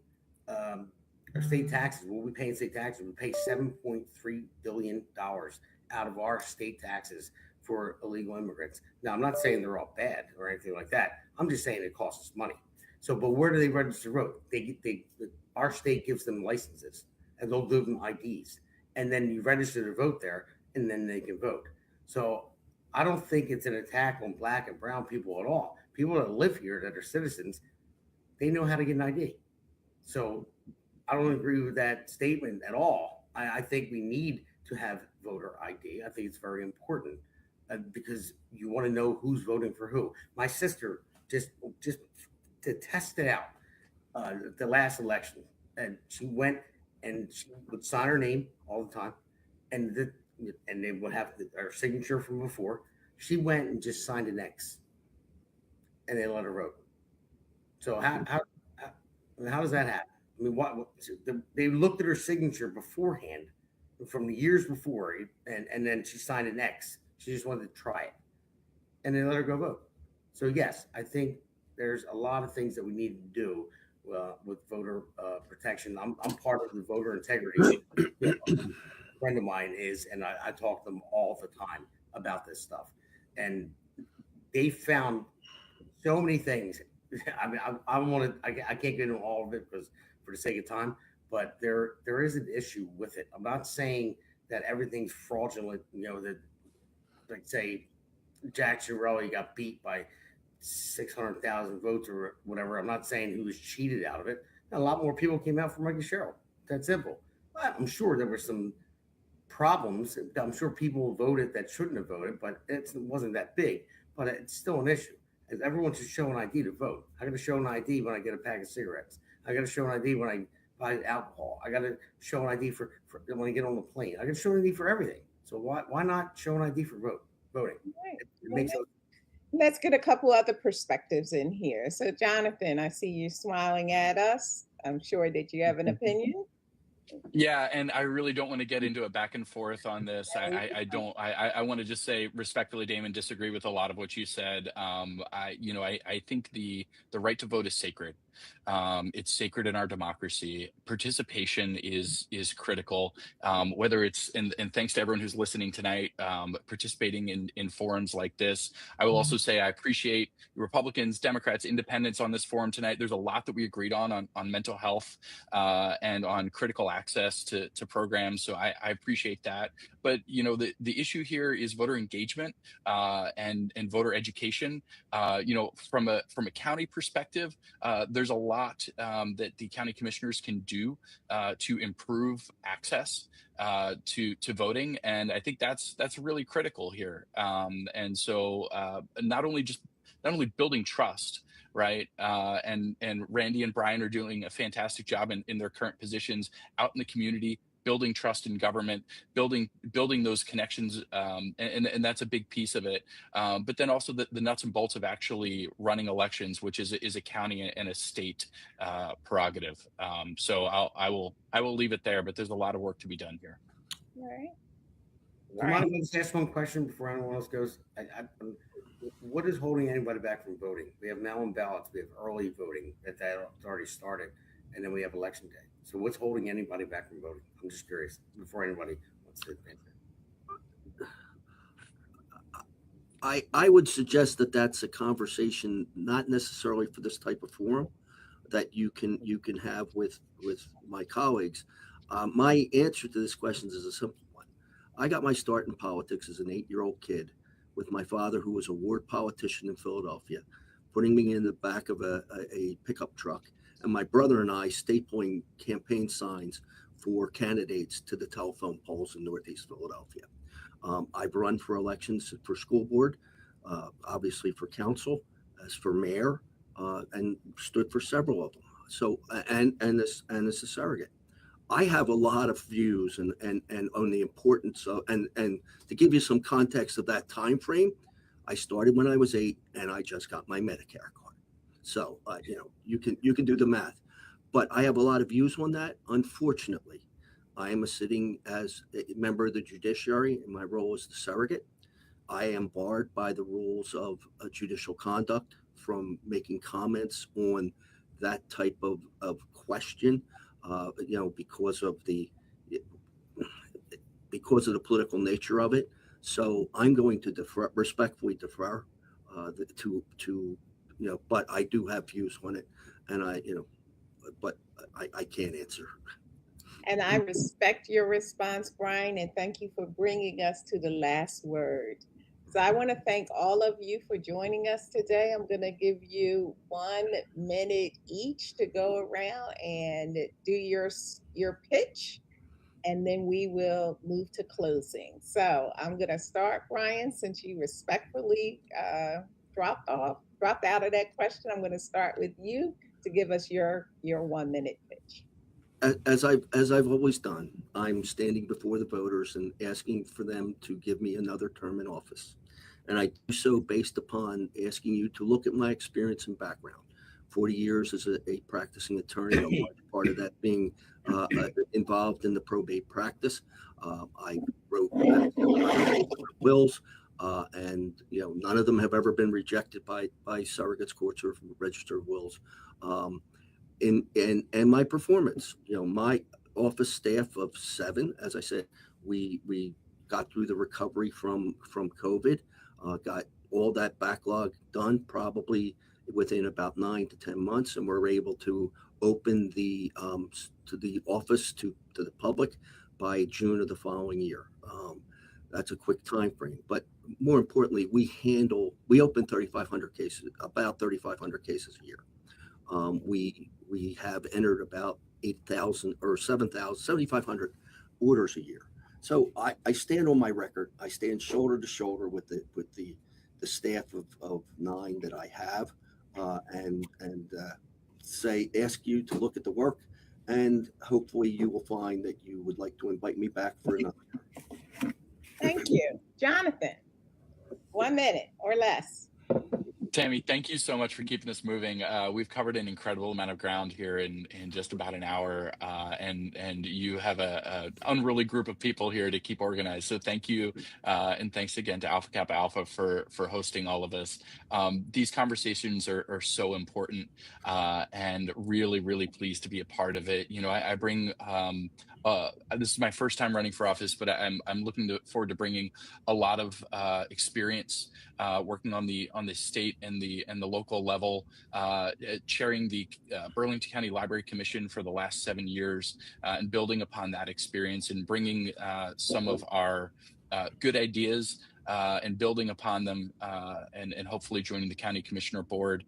taxes, what we pay in state taxes, we pay $7.3 billion out of our state taxes for illegal immigrants. Now, I'm not saying they're all bad or anything like that. I'm just saying it costs us money. So, but where do they register to vote? Our state gives them licenses and they'll give them IDs. And then you register to vote there and then they can vote. So I don't think it's an attack on black and brown people at all. People that live here that are citizens, they know how to get an ID. So I don't agree with that statement at all. I think we need to have voter ID. I think it's very important because you want to know who's voting for who. My sister just to test it out the last election, and she went and she would sign her name all the time, and they would have her signature from before. She went and just signed an X, and they let her vote. So how does that happen? I mean, they looked at her signature beforehand from the years before, and then she signed an X. She just wanted to try it, and they let her go vote. So yes, I think there's a lot of things that we need to do with voter protection. I'm part of the voter integrity. A friend of mine is, and I talk to them all the time about this stuff, and they found so many things. I mean, I can't get into all of it because for the sake of time, but there is an issue with it. I'm not saying that everything's fraudulent. That, like, say Jack Chiarelli got beat by 600,000 votes or whatever. I'm not saying he was cheated out of it. A lot more people came out for Michael Sherrill. That's simple. I'm sure there were some problems. I'm sure people voted that shouldn't have voted, but it wasn't that big. But it's still an issue. And everyone should show an ID to vote. I got to show an ID when I get a pack of cigarettes. I got to show an ID when I buy alcohol. I got to show an ID for when I get on the plane. I got to show an ID for everything. So why not show an ID for voting? Right. It makes Let's get a couple other perspectives in here. So, Jonathan, I see you smiling at us. I'm sure that you have an opinion. Yeah, and I really don't want to get into a back and forth on this. I want to just say respectfully, Damon, disagree with a lot of what you said. I think the right to vote is sacred. It's sacred in our democracy. Participation is critical. Whether it's and thanks to everyone who's listening tonight, participating in forums like this. I will also say I appreciate Republicans, Democrats, Independents on this forum tonight. There's a lot that we agreed on mental health and on critical access to programs. So I appreciate that. But the issue here is voter engagement and voter education. From a county perspective, there's a lot that the county commissioners can do to improve access to voting, and I think that's really critical here. And so not only building trust, right? And Randy and Brian are doing a fantastic job in their current positions out in the community, building trust in government, building those connections, and that's a big piece of it. But then also the nuts and bolts of actually running elections, which is a county and a state prerogative. So I will leave it there, but there's a lot of work to be done here. All right. Do you mind if I just ask one question before anyone else goes? What is holding anybody back from voting? We have mail-in ballots, we have early voting that's already started, and then we have election day. So what's holding anybody back from voting? I'm just curious before anybody wants to answer. I would suggest that that's a conversation, not necessarily for this type of forum, that you can have with my colleagues. My answer to this question is a simple one. I got my start in politics as an 8-year-old kid with my father, who was a ward politician in Philadelphia, putting me in the back of a pickup truck and my brother and I stapling campaign signs for candidates to the telephone poles in Northeast Philadelphia. I've run for elections for school board, obviously for council, as for mayor, and stood for several of them. So, and as a surrogate. I have a lot of views and on the importance of, and to give you some context of that time frame, I started when I was 8 and I just got my Medicare card. So, you can do the math, but I have a lot of views on that. Unfortunately, I am sitting as a member of the judiciary in my role as the surrogate. I am barred by the rules of judicial conduct from making comments on that type of question, because of the political nature of it. So I'm going to respectfully defer but I do have views on it, and I can't answer. And I respect your response, Brian, and thank you for bringing us to the last word. So I want to thank all of you for joining us today. I'm going to give you 1 minute each to go around and do your pitch, and then we will move to closing. So I'm going to start, Brian, since you respectfully dropped out of that question. I'm going to start with you to give us your 1 minute pitch. As I've always done, I'm standing before the voters and asking for them to give me another term in office. And I do so based upon asking you to look at my experience and background. 40 years as a practicing attorney, a large part of that being involved in the probate practice. I wrote wills, and none of them have ever been rejected by surrogates courts or registered wills. And my performance, my office staff of 7, as I said, we got through the recovery from COVID, got all that backlog done probably within about 9 to 10 months, and we're able to open the office to the public by June of the following year. That's a quick time frame, but more importantly, we open about 3,500 cases a year. We have entered about 8,000 or 7,500 orders a year. So I stand on my record. I stand shoulder to shoulder with the staff of 9 that I have, and ask you to look at the work, and hopefully you will find that you would like to invite me back for another term. Thank you. Jonathan, 1 minute or less. Tammy, thank you so much for keeping us moving. We've covered an incredible amount of ground here in just about an hour, and you have an unruly group of people here to keep organized. So thank you, and thanks again to Alpha Kappa Alpha for hosting all of us. These conversations are so important, and really, really pleased to be a part of it. I bring this is my first time running for office, but I'm looking forward to bringing a lot of experience working on the state and the local level, chairing the Burlington County Library Commission for the last 7 years, and building upon that experience and bringing some of our good ideas and building upon them, and hopefully joining the county commissioner board.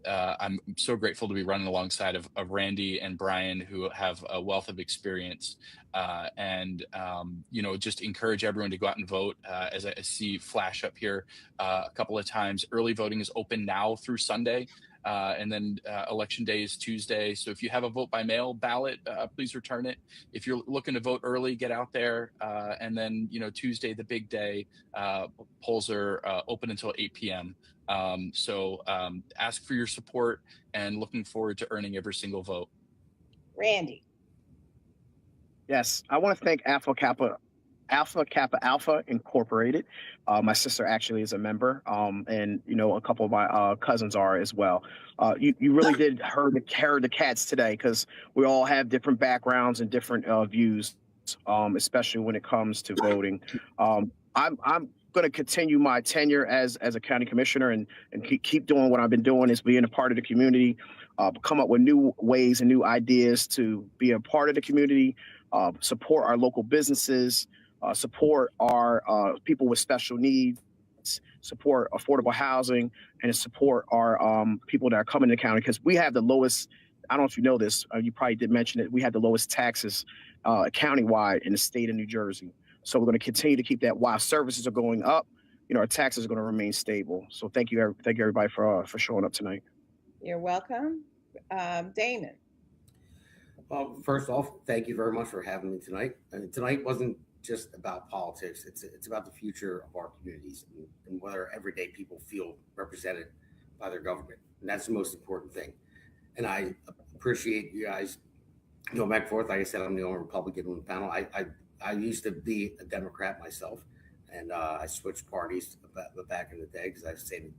I'm so grateful to be running alongside of Randy and Brian, who have a wealth of experience, and just encourage everyone to go out and vote. As I see flash up here a couple of times, early voting is open now through Sunday, and then election day is Tuesday. So if you have a vote by mail ballot, please return it. If you're looking to vote early, get out there. And then Tuesday, the big day, polls are open until 8 p.m. So ask for your support, and looking forward to earning every single vote. Randy. Yes, I want to thank Alpha Kappa Alpha Incorporated. My sister actually is a member, and a couple of my cousins are as well. You really did herd the cats today, because we all have different backgrounds and different views, especially when it comes to voting. I'm going to continue my tenure as a county commissioner and keep doing what I've been doing, is being a part of the community, come up with new ways and new ideas to be a part of the community, support our local businesses, support our people with special needs, support affordable housing, and to support our people that are coming to the county, because we have the lowest. I don't know if you know this. You probably did mention it. We have the lowest taxes countywide in the state of New Jersey. So we're going to continue to keep that while services are going up. Our taxes are going to remain stable. So thank you everybody for showing up tonight. You're welcome. Damon. Well, first off, thank you very much for having me tonight. And tonight wasn't just about politics. It's about the future of our communities and whether everyday people feel represented by their government. And that's the most important thing. And I appreciate you guys going back and forth. Like I said, I'm the only Republican on the panel. I used to be a Democrat myself, and I switched parties back in the day because I stated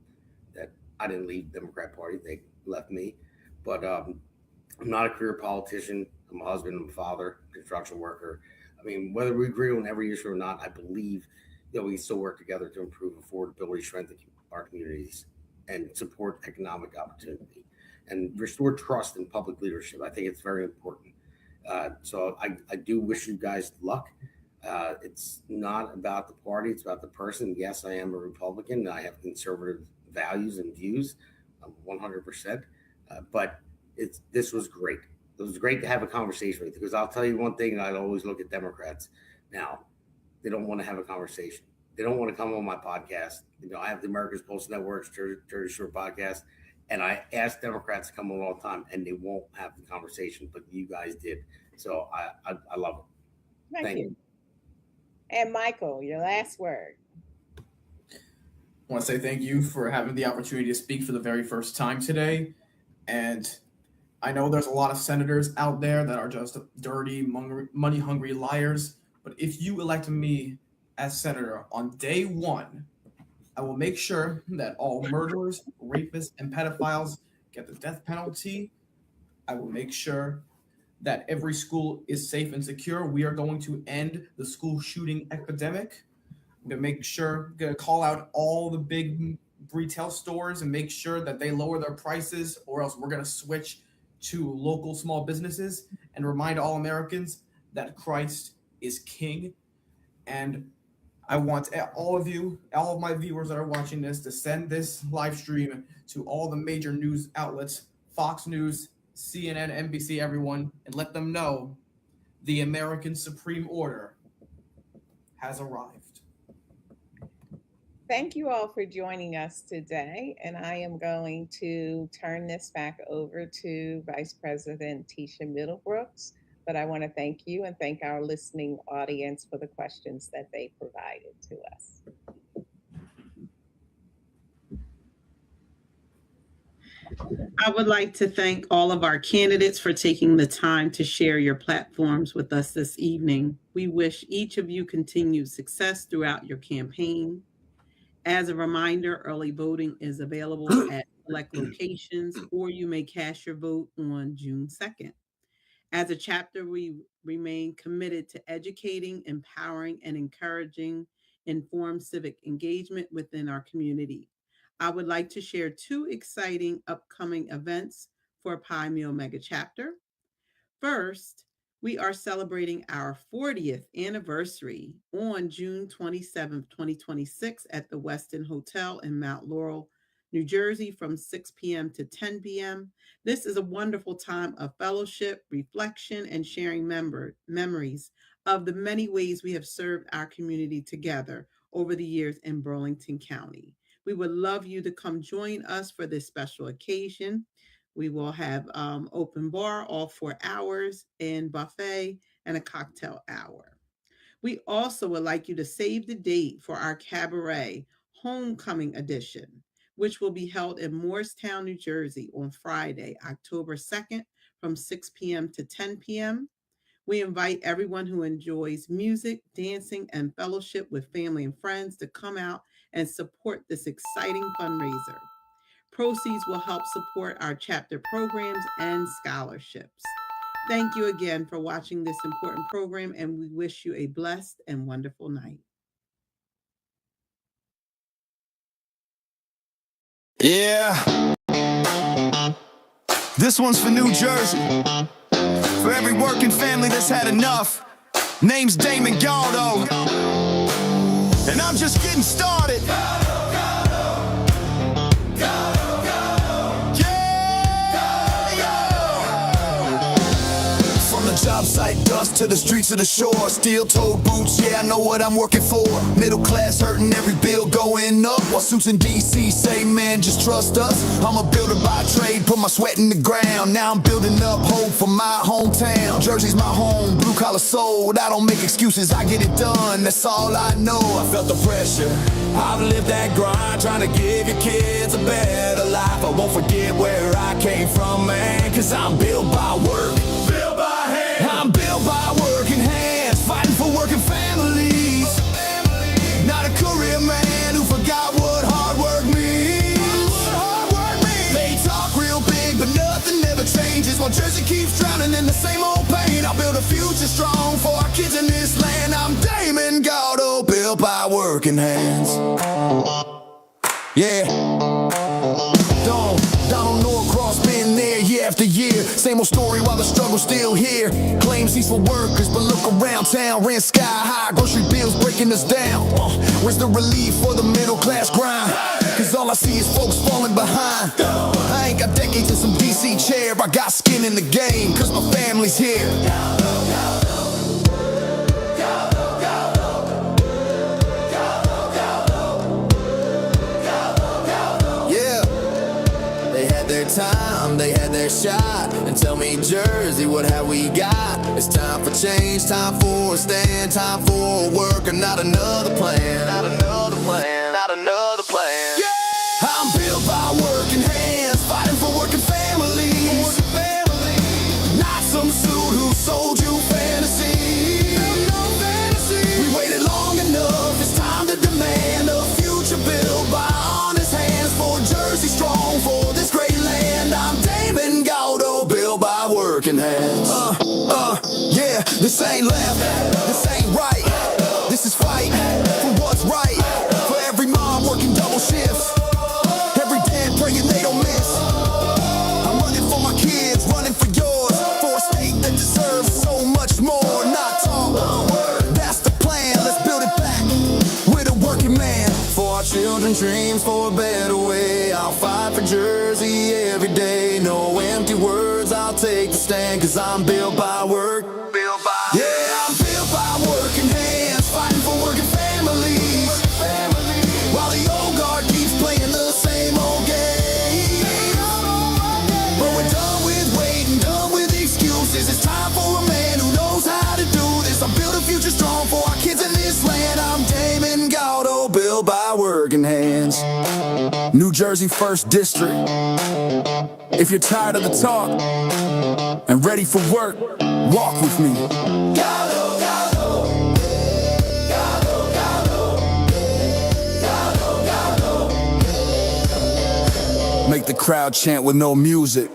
that I didn't leave the Democrat Party. They left me. But I'm not a career politician. I'm a husband, I'm a father, construction worker. I mean, whether we agree on every issue or not, I believe we can still work together to improve affordability, strengthen our communities, and support economic opportunity and restore trust in public leadership. I think it's very important. So I do wish you guys luck. It's not about the party, it's about the person. Yes, I am a Republican. I have conservative values and views, 100%. But this was great. It was great to have a conversation with you, because I'll tell you one thing, and I always look at Democrats now. They don't want to have a conversation. They don't want to come on my podcast. I have the America's Post Network's Jersey Shore podcast, and I ask Democrats to come on all the time, and they won't have the conversation, but you guys did. So I love it. Thank you. And Michael, your last word. I want to say thank you for having the opportunity to speak for the very first time today. And I know there's a lot of senators out there that are just dirty, money-hungry liars. But if you elect me as senator on day one, I will make sure that all murderers, rapists, and pedophiles get the death penalty. I will make sure that every school is safe and secure. We are going to end the school shooting epidemic. I'm going to call out all the big retail stores and make sure that they lower their prices, or else we're going to switch to local small businesses and remind all Americans that Christ is King. And I want all of you, all of my viewers that are watching this, to send this live stream to all the major news outlets, Fox News, CNN, NBC, everyone, and let them know the American Supreme Order has arrived. Thank you all for joining us today, and I am going to turn this back over to Vice President Tisha Middlebrooks, but I want to thank you and thank our listening audience for the questions that they provided to us. I would like to thank all of our candidates for taking the time to share your platforms with us this evening. We wish each of you continued success throughout your campaign. As a reminder, early voting is available at select locations, or you may cast your vote on June 2nd. As a chapter, we remain committed to educating, empowering, and encouraging informed civic engagement within our community. I would like to share 2 exciting upcoming events for Pi Mu Omega Chapter. First, we are celebrating our 40th anniversary on June 27th, 2026 at the Westin Hotel in Mount Laurel, New Jersey from 6 p.m. to 10 p.m. This is a wonderful time of fellowship, reflection, and sharing memories of the many ways we have served our community together over the years in Burlington County. We would love you to come join us for this special occasion. We will have open bar all 4 hours and buffet and a cocktail hour. We also would like you to save the date for our cabaret homecoming edition, which will be held in Morristown, New Jersey on Friday, October 2nd from 6 p.m. to 10 p.m. We invite everyone who enjoys music, dancing, and fellowship with family and friends to come out and support this exciting fundraiser. Proceeds will help support our chapter programs and scholarships. Thank you again for watching this important program, and we wish you a blessed and wonderful night. Yeah. This one's for New Jersey. For every working family that's had enough. Name's Damon Galdo. And I'm just getting started. Job site dust to the streets of the shore. Steel-toed boots, yeah, I know what I'm working for. Middle class hurting, every bill going up. While suits in DC say, man, just trust us. I'm a builder by trade, put my sweat in the ground. Now I'm building up hope for my hometown. Jersey's my home, blue collar sold. I don't make excuses, I get it done, that's all I know. I felt the pressure, I've lived that grind, trying to give your kids a better life. I won't forget where I came from, man, cause I'm built by work, built by hands. I'm built by working hands, fighting for working families. Not a career man who forgot what hard work means. They talk real big, but nothing ever changes. While Jersey keeps drowning in the same old pain, I'll build a future strong for our kids in this land. I'm Damon Galdo, built by working hands. Yeah. Donald Norcross been there year after year. Same old story while the struggle's still here. Claims he's for workers, but look around town. Rent sky high, grocery bills breaking us down. Where's the relief for the middle class grind? Cause all I see is folks falling behind. I ain't got decades in some DC chair. I got skin in the game, cause my family's here. Time, they had their shot, and tell me, Jersey, what have we got? It's time for change, time for a stand, time for a work, and not another plan, not another plan, not another plan. Yeah! I'm built by working hands, fighting for working families. Not some suit who sold you fantasy. We waited long enough, it's time to demand a future built by honest hands for Jersey strong, for this great land. I'm Damon Galdo, built by working hands. Yeah, this ain't left, this ain't right. This is fight for what's right. For every mom working double shifts, every dad praying they don't miss. I'm running for my kids, running for yours, for a state that deserves so much more. Not talk, that's the plan. Let's build it back with a working man. For our children's dreams, for a better way. I'll fight for Jersey every day. No empty words, I'll take the stand. Cause I'm built by work, built by. Yeah, I'm built by working hands, fighting for working families. While the old guard keeps playing the same old game. But we're done with waiting, done with excuses. It's time for a man who knows how to do this. I'll build a future strong for our kids in this land. I'm Damon Galdo, built by working hands. New Jersey 1st District. If you're tired of the talk and ready for work, walk with me. Galdo, Galdo. Galdo, Galdo. Galdo, Galdo. Make the crowd chant with no music.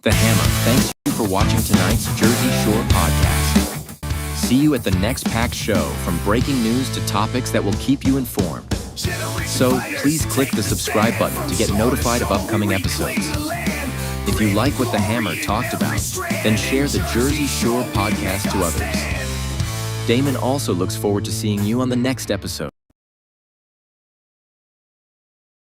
The Hammer thanks you for watching tonight's Jersey Shore podcast. See you at the next packed show, from breaking news to topics that will keep you informed. So please click the subscribe button to get notified of upcoming episodes. If you like what The Hammer talked about, then share the Jersey Shore podcast to others. Damon also looks forward to seeing you on the next episode.